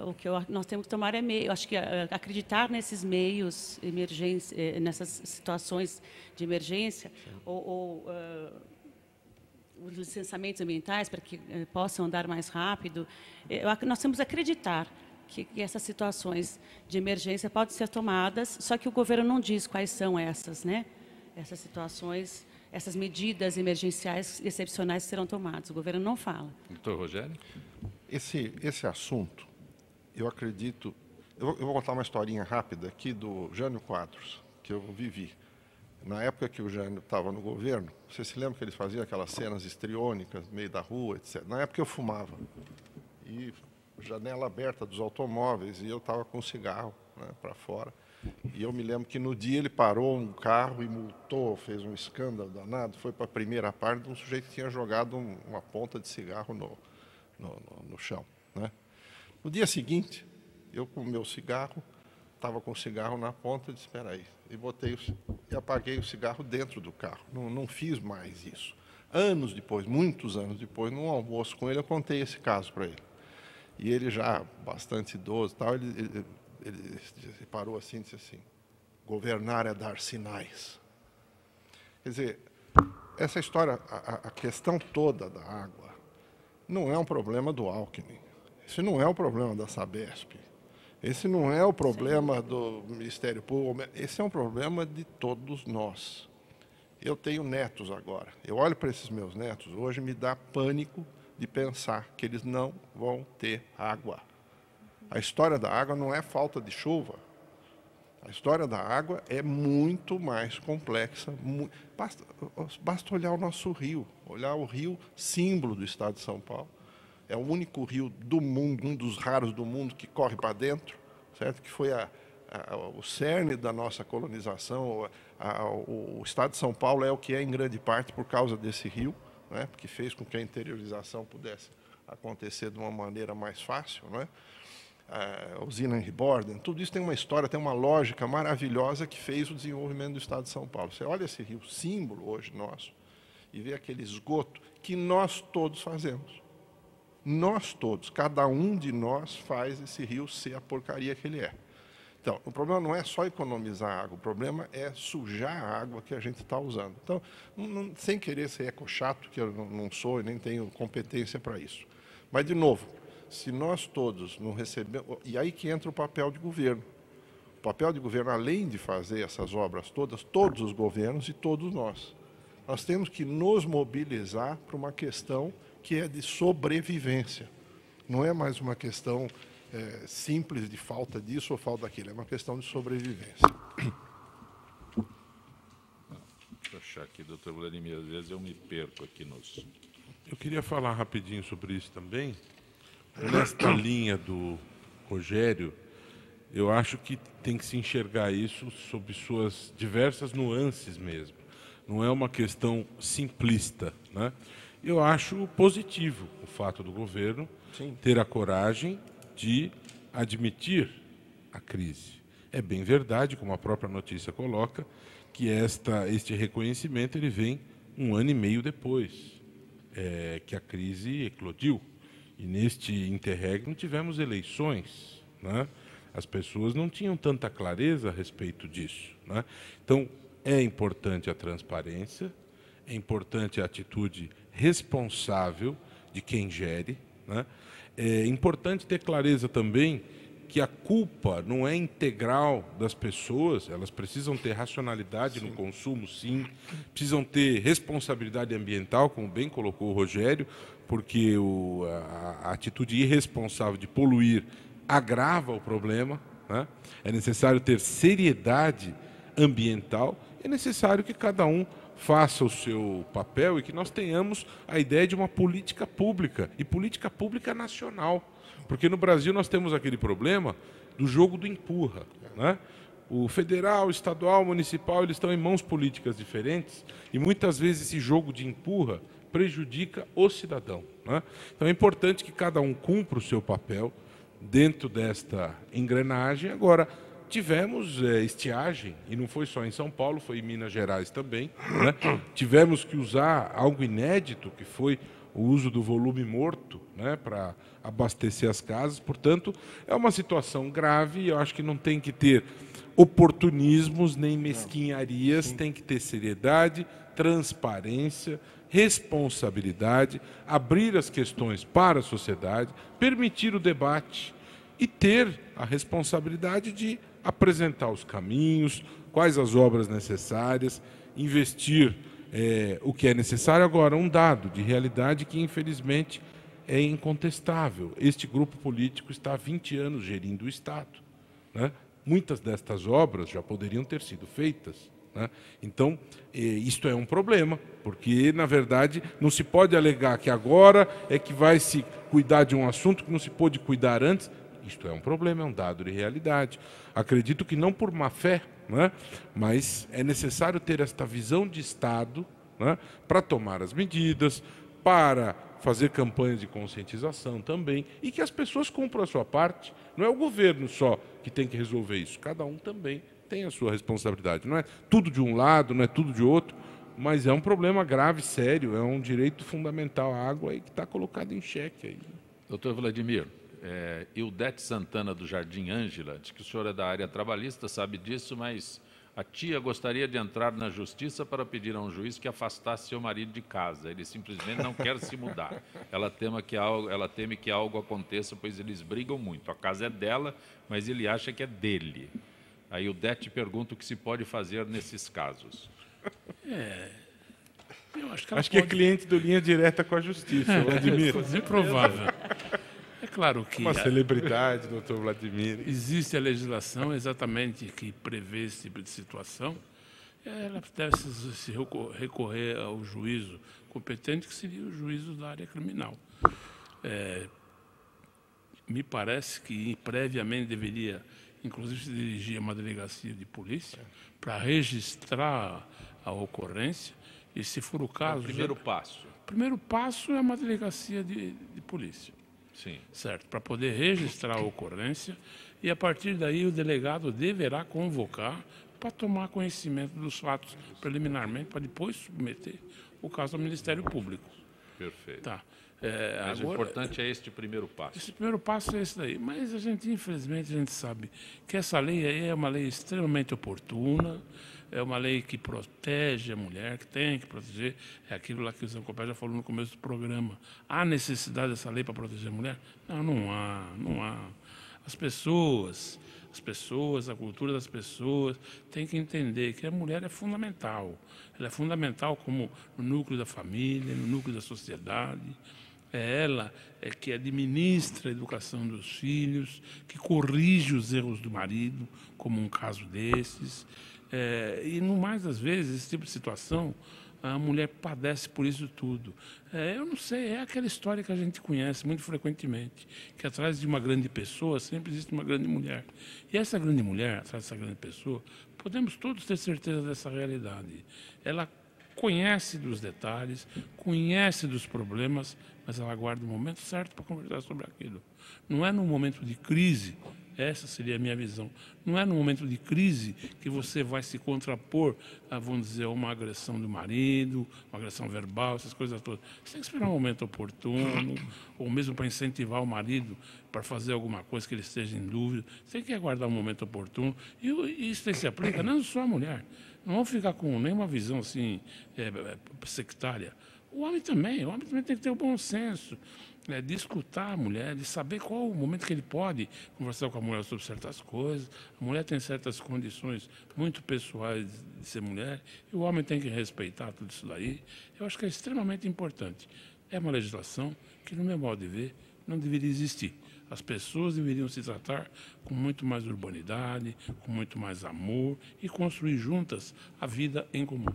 O que nós temos que tomar eu acho que acreditar nesses meios nessas situações de emergência, ou os licenciamentos ambientais para que possam andar mais rápido. Nós temos que acreditar que essas situações de emergência podem ser tomadas, só que o governo não diz quais são essas, né? Essas situações, essas medidas emergenciais excepcionais que serão tomadas. O governo não fala. Doutor Rogério? Esse assunto, eu acredito... Eu vou contar uma historinha rápida aqui do Jânio Quadros, que eu vivi. Na época que o Jânio estava no governo, você se lembra que eles faziam aquelas cenas histriônicas no meio da rua, etc. Na época eu fumava. E janela aberta dos automóveis, e eu estava com um cigarro, né, para fora. E eu me lembro que no dia ele parou um carro e multou, fez um escândalo danado, foi para a primeira parte de um sujeito que tinha jogado uma ponta de cigarro no chão, né? No dia seguinte, eu com o meu cigarro, estava com o cigarro na ponta, disse, espera aí, e apaguei o cigarro dentro do carro. Não fiz mais isso. Anos depois, muitos anos depois, num almoço com ele, eu contei esse caso para ele. E ele já bastante idoso, tal, ele parou assim e disse assim, governar é dar sinais. Quer dizer, essa história, a questão toda da água, não é um problema do Alckmin. Esse não é o problema da Sabesp. Esse não é o problema do Ministério Público. Esse é um problema de todos nós. Eu tenho netos agora. Eu olho para esses meus netos, hoje me dá pânico de pensar que eles não vão ter água. A história da água não é falta de chuva. A história da água é muito mais complexa. Basta olhar o nosso rio, olhar o rio símbolo do estado de São Paulo. É o único rio do mundo, um dos raros do mundo que corre para dentro, certo? Que foi o cerne da nossa colonização. O estado de São Paulo é o que é em grande parte por causa desse rio, né? Que fez com que a interiorização pudesse acontecer de uma maneira mais fácil, né? a usina Henry Borden, tudo isso tem uma história, tem uma lógica maravilhosa que fez o desenvolvimento do Estado de São Paulo. Você olha esse rio, símbolo hoje nosso, e vê aquele esgoto que nós todos fazemos. Nós todos, cada um de nós faz esse rio ser a porcaria que ele é. Então, o problema não é só economizar água, o problema é sujar a água que a gente está usando. Então, sem querer ser eco-chato, que eu não sou e nem tenho competência para isso. Mas, de novo, se nós todos não recebemos... E aí que entra o papel de governo. O papel de governo, além de fazer essas obras todas, todos os governos e todos nós temos que nos mobilizar para uma questão que é de sobrevivência. Não é mais uma questão simples de falta disso ou falta daquilo, é uma questão de sobrevivência. Deixa eu achar aqui, doutor Vladimir, às vezes eu me perco aqui nos... Eu queria falar rapidinho sobre isso também. Nesta linha do Rogério, eu acho que tem que se enxergar isso sob suas diversas nuances mesmo. Não é uma questão simplista, né? Eu acho positivo o fato do governo ter a coragem de admitir a crise. É bem verdade, como a própria notícia coloca, que este reconhecimento ele vem 1 ano e meio depois que a crise eclodiu. E neste interregno tivemos eleições, né? As pessoas não tinham tanta clareza a respeito disso, né? Então, é importante a transparência, é importante a atitude responsável de quem gere, né? É importante ter clareza também que a culpa não é integral das pessoas, elas precisam ter racionalidade no consumo, sim, precisam ter responsabilidade ambiental, como bem colocou o Rogério, porque a atitude irresponsável de poluir agrava o problema, né? É necessário ter seriedade ambiental, é necessário que cada um faça o seu papel e que nós tenhamos a ideia de uma política pública, e política pública nacional. Porque no Brasil nós temos aquele problema do jogo do empurra, né? O federal, o estadual, o municipal, eles estão em mãos políticas diferentes e muitas vezes esse jogo de empurra prejudica o cidadão, né? Então é importante que cada um cumpra o seu papel dentro desta engrenagem. Agora, tivemos estiagem, e não foi só em São Paulo, foi em Minas Gerais também, né? Tivemos que usar algo inédito, que foi o uso do volume morto, né, para abastecer as casas. Portanto, é uma situação grave, e eu acho que não tem que ter oportunismos nem mesquinharias, tem que ter seriedade, transparência, responsabilidade, abrir as questões para a sociedade, permitir o debate e ter a responsabilidade de apresentar os caminhos, quais as obras necessárias, investir o que é necessário. Agora, um dado de realidade que, infelizmente, é incontestável. Este grupo político está há 20 anos gerindo o Estado, né? Muitas destas obras já poderiam ter sido feitas, né? Então, isto é um problema, porque, na verdade, não se pode alegar que agora é que vai se cuidar de um assunto que não se pôde cuidar antes. Isto é um problema, é um dado de realidade. Acredito que não por má fé, né, mas é necessário ter esta visão de Estado, né, para tomar as medidas, para fazer campanhas de conscientização também, e que as pessoas cumpram a sua parte. Não é o governo só que tem que resolver isso, cada um também tem a sua responsabilidade. Não é tudo de um lado, não é tudo de outro, mas é um problema grave, sério, é um direito fundamental à água aí que está colocado em xeque aí. Doutor Vladimir, Ildete Santana, do Jardim Ângela, diz que o senhor é da área trabalhista, sabe disso, mas a tia gostaria de entrar na justiça para pedir a um juiz que afastasse seu marido de casa. Ele simplesmente não quer se mudar. Ela teme que algo aconteça, pois eles brigam muito. A casa é dela, mas ele acha que é dele. Aí o Ildete pergunta o que se pode fazer nesses casos. Eu acho que é cliente do Linha Direta com a Justiça, Vladimir. É provável. É claro que... Uma celebridade, doutor Vladimir. Existe a legislação exatamente que prevê esse tipo de situação. Ela deve se recorrer ao juízo competente, que seria o juízo da área criminal. Me parece que previamente deveria, inclusive, se dirigir a uma delegacia de polícia para registrar a ocorrência e, se for o caso... O primeiro passo. O primeiro passo é uma delegacia de polícia. Sim. Certo? Para poder registrar a ocorrência e, a partir daí, o delegado deverá convocar para tomar conhecimento dos fatos preliminarmente, para depois submeter o caso ao Ministério Público. Perfeito. Tá. Mas agora, o importante é este primeiro passo. Esse primeiro passo é esse daí. Mas infelizmente, a gente sabe que essa lei aí é uma lei extremamente oportuna, é uma lei que protege a mulher, que tem que proteger. É aquilo lá que o Zé Copé já falou no começo do programa. Há necessidade dessa lei para proteger a mulher? Não há. As pessoas, a cultura das pessoas tem que entender que a mulher é fundamental. Ela é fundamental como no núcleo da família, no núcleo da sociedade. É ela que administra a educação dos filhos, que corrige os erros do marido, como um caso desses. E, no mais das vezes, esse tipo de situação, a mulher padece por isso tudo. Eu não sei, é aquela história que a gente conhece muito frequentemente, que atrás de uma grande pessoa sempre existe uma grande mulher. E essa grande mulher, atrás dessa grande pessoa, podemos todos ter certeza dessa realidade. Ela conhece dos detalhes, conhece dos problemas, mas ela aguarda o momento certo para conversar sobre aquilo. Não é num momento de crise, essa seria a minha visão, não é num momento de crise que você vai se contrapor a, vamos dizer, uma agressão do marido, uma agressão verbal, essas coisas todas. Você tem que esperar um momento oportuno, ou mesmo para incentivar o marido para fazer alguma coisa que ele esteja em dúvida. Você tem que aguardar um momento oportuno. E isso se aplica não só à mulher. Não vamos ficar com nenhuma visão assim sectária. O homem também tem que ter o bom senso, de escutar a mulher, de saber qual o momento que ele pode conversar com a mulher sobre certas coisas. A mulher tem certas condições muito pessoais de ser mulher, e o homem tem que respeitar tudo isso daí. Eu acho que é extremamente importante. É uma legislação que, no meu modo de ver, não deveria existir. As pessoas deveriam se tratar com muito mais urbanidade, com muito mais amor e construir juntas a vida em comum.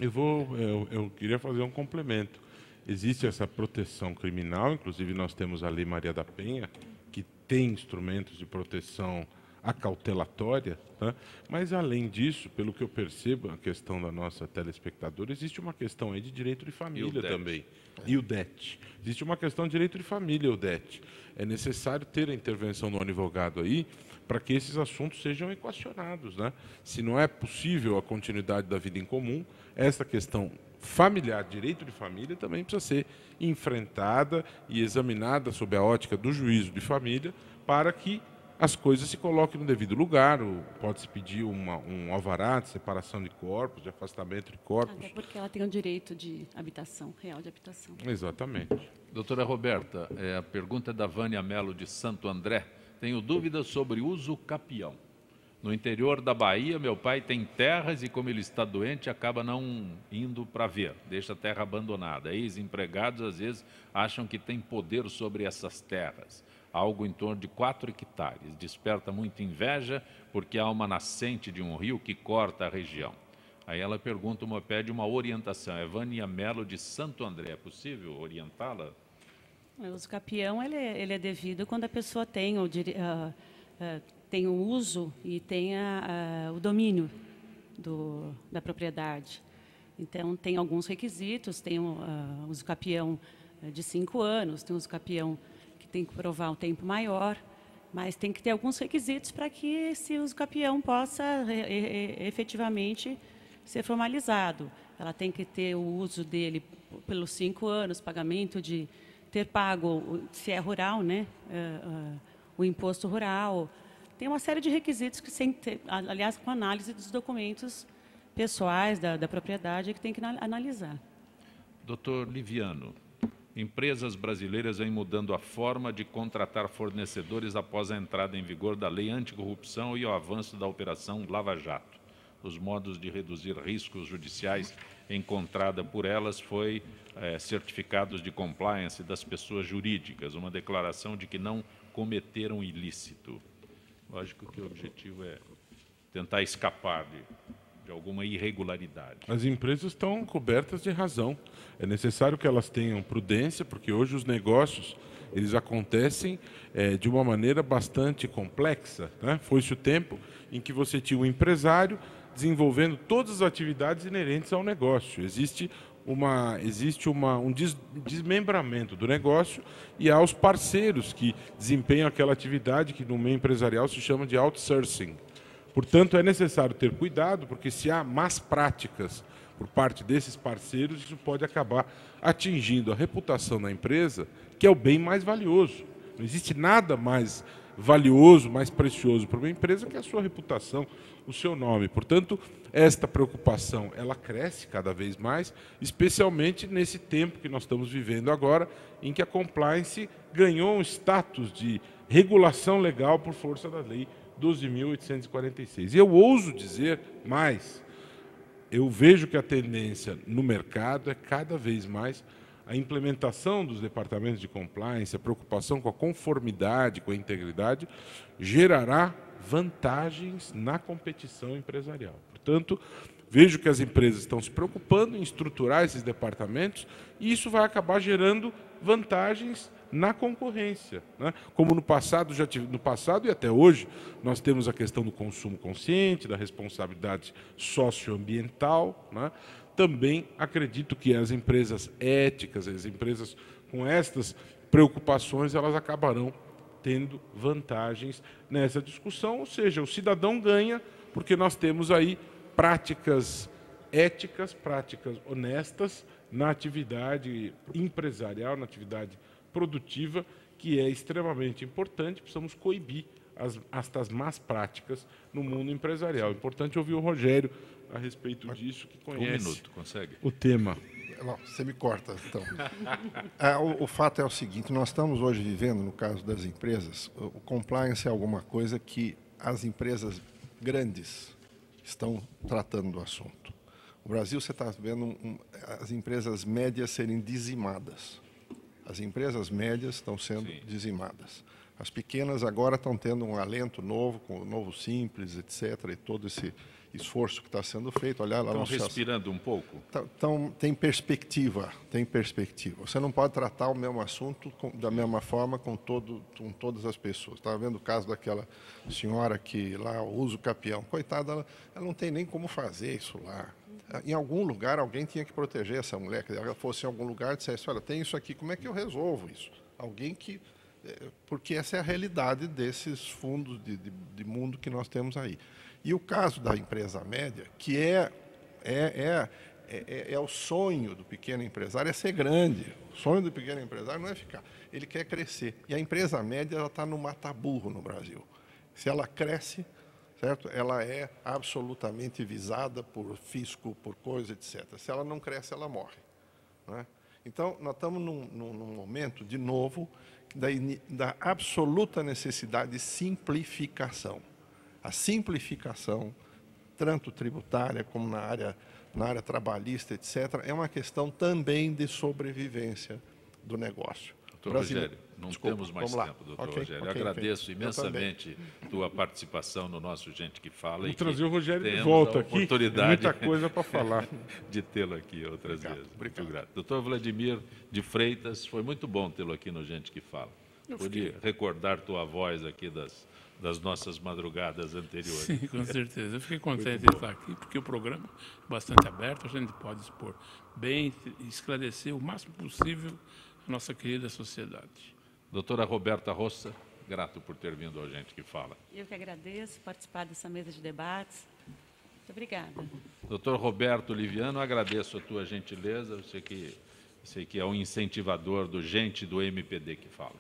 Eu queria fazer um complemento. Existe essa proteção criminal, inclusive nós temos a Lei Maria da Penha, que tem instrumentos de proteção acautelatória, tá? Mas, além disso, pelo que eu percebo, a questão da nossa telespectadora, existe uma questão aí de direito de família também. E o DET. Existe uma questão de direito de família, o DET. É necessário ter a intervenção do advogado aí para que esses assuntos sejam equacionados, né? Se não é possível a continuidade da vida em comum, essa questão familiar, direito de família, também precisa ser enfrentada e examinada sob a ótica do juízo de família para que as coisas se coloquem no devido lugar. Pode-se pedir um alvará de separação de corpos, de afastamento de corpos. Até porque ela tem o direito de habitação, real de habitação. Exatamente. Doutora Roberta, a pergunta é da Vânia Melo de Santo André. Tenho dúvidas sobre uso capião. No interior da Bahia, meu pai tem terras e, como ele está doente, acaba não indo para ver. Deixa a terra abandonada. Ex-empregados, às vezes, acham que tem poder sobre essas terras. Algo em torno de 4 hectares. Desperta muita inveja porque há uma nascente de um rio que corta a região. Aí ela pergunta, pede uma orientação. É Vânia Melo de Santo André. É possível orientá-la? O uso capião ele é devido quando a pessoa tem o uso e tem o domínio da propriedade. Então, tem alguns requisitos, tem o uso capião de 5 anos, tem o uso capião que tem que provar um tempo maior, mas tem que ter alguns requisitos para que esse uso capião possa efetivamente ser formalizado. Ela tem que ter o uso dele pelos 5 anos, pagamento de ter pago, se é rural, né, o imposto rural. Tem uma série de requisitos que, aliás, com análise dos documentos pessoais da propriedade, que tem que analisar. Doutor Liviano, empresas brasileiras vêm mudando a forma de contratar fornecedores após a entrada em vigor da Lei Anticorrupção e o avanço da Operação Lava Jato. Os modos de reduzir riscos judiciais encontrada por elas foi certificados de compliance das pessoas jurídicas, uma declaração de que não cometeram ilícito. Lógico que o objetivo é tentar escapar de alguma irregularidade. As empresas estão cobertas de razão. É necessário que elas tenham prudência, porque hoje os negócios eles acontecem de uma maneira bastante complexa, né? Foi-se o tempo em que você tinha um empresário desenvolvendo todas as atividades inerentes ao negócio. Existe existe um desmembramento do negócio e há os parceiros que desempenham aquela atividade que no meio empresarial se chama de outsourcing. Portanto, é necessário ter cuidado, porque se há más práticas por parte desses parceiros, isso pode acabar atingindo a reputação da empresa, que é o bem mais valioso. Não existe nada mais valioso, mais precioso para uma empresa que a sua reputação, o seu nome. Portanto, esta preocupação ela cresce cada vez mais, especialmente nesse tempo que nós estamos vivendo agora, em que a compliance ganhou um status de regulação legal por força da Lei 12.846. E eu ouso dizer mais, eu vejo que a tendência no mercado é cada vez mais a implementação dos departamentos de compliance, a preocupação com a conformidade, com a integridade, gerará vantagens na competição empresarial. Portanto, vejo que as empresas estão se preocupando em estruturar esses departamentos e isso vai acabar gerando vantagens na concorrência, né? Como no passado e até hoje, nós temos a questão do consumo consciente, da responsabilidade socioambiental, né? Também acredito que as empresas éticas, as empresas com estas preocupações, elas acabarão tendo vantagens nessa discussão, ou seja, o cidadão ganha porque nós temos aí práticas éticas, práticas honestas na atividade empresarial, na atividade produtiva, que é extremamente importante. Precisamos coibir estas más práticas no mundo empresarial. É importante ouvir o Rogério a respeito disso, que conhece minuto, consegue? O tema. Não, você me corta, então. O fato é o seguinte, nós estamos hoje vivendo, no caso das empresas, o compliance é alguma coisa que as empresas grandes estão tratando do assunto. No Brasil, você está vendo as empresas médias serem dizimadas. As empresas médias estão sendo dizimadas. As pequenas agora estão tendo um alento novo, com o novo Simples, etc., e todo esse esforço que está sendo feito. Olha lá, estão respirando um pouco? Tem perspectiva, tem perspectiva. Você não pode tratar o mesmo assunto da mesma forma com todas as pessoas. Estava vendo o caso daquela senhora que lá usa o capião. Coitada, ela não tem nem como fazer isso lá. Em algum lugar, alguém tinha que proteger essa mulher. Que ela fosse em algum lugar e dissesse, olha, tem isso aqui, como é que eu resolvo isso? Alguém que... Porque essa é a realidade desses fundos de mundo que nós temos aí. E o caso da empresa média, que é o sonho do pequeno empresário, é ser grande. O sonho do pequeno empresário não é ficar, ele quer crescer. E a empresa média está no mata-burro no Brasil. Se ela cresce, certo? Ela é absolutamente visada por fisco, por coisa, etc. Se ela não cresce, ela morre, né? Então, nós estamos num momento, de novo, da absoluta necessidade de simplificação. A simplificação, tanto tributária como na área trabalhista, etc., é uma questão também de sobrevivência do negócio. Doutor Rogério, não temos mais tempo, doutor Rogério. Eu agradeço imensamente tua participação no nosso Gente que Fala. Vamos trazer o Rogério de volta aqui, tem muita coisa para falar. De tê-lo aqui outras vezes. Muito grato. Doutor Vladimir de Freitas, foi muito bom tê-lo aqui no Gente que Fala. Pude recordar tua voz aqui das nossas madrugadas anteriores. Sim, com certeza. Eu fiquei contente de estar aqui, porque o programa é bastante aberto, a gente pode expor bem, esclarecer o máximo possível a nossa querida sociedade. Doutora Roberta Rossa, grato por ter vindo ao Gente que Fala. Eu que agradeço participar dessa mesa de debates. Muito obrigada. Doutor Roberto Liviano, agradeço a tua gentileza, sei que é um incentivador do Gente do MPD que Fala.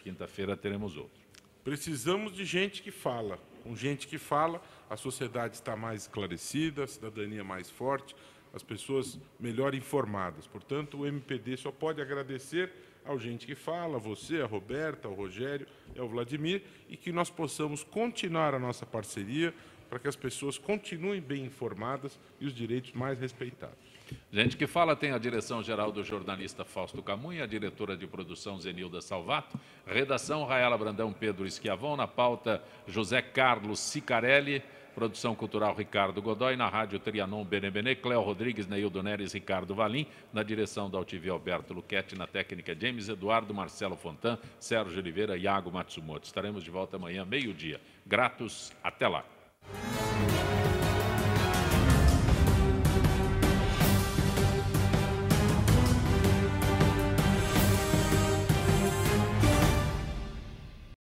Quinta-feira teremos outro. Precisamos de gente que fala. Com gente que fala, a sociedade está mais esclarecida, a cidadania mais forte, as pessoas melhor informadas. Portanto, o MPD só pode agradecer ao Gente que Fala, a você, a Roberta, ao Rogério e ao Vladimir, e que nós possamos continuar a nossa parceria para que as pessoas continuem bem informadas e os direitos mais respeitados. Gente que Fala tem a direção-geral do jornalista Fausto Camunha, a diretora de produção Zenilda Salvato, redação Raela Brandão, Pedro Schiavon, na pauta José Carlos Sicarelli, produção cultural Ricardo Godoy, na rádio Trianon Benebené, Cléo Rodrigues, Neildo Neres, Ricardo Valim, na direção da Altivia Alberto Luquete, na técnica James Eduardo, Marcelo Fontan, Sérgio Oliveira e Iago Matsumoto. Estaremos de volta amanhã, meio-dia. Gratos, até lá.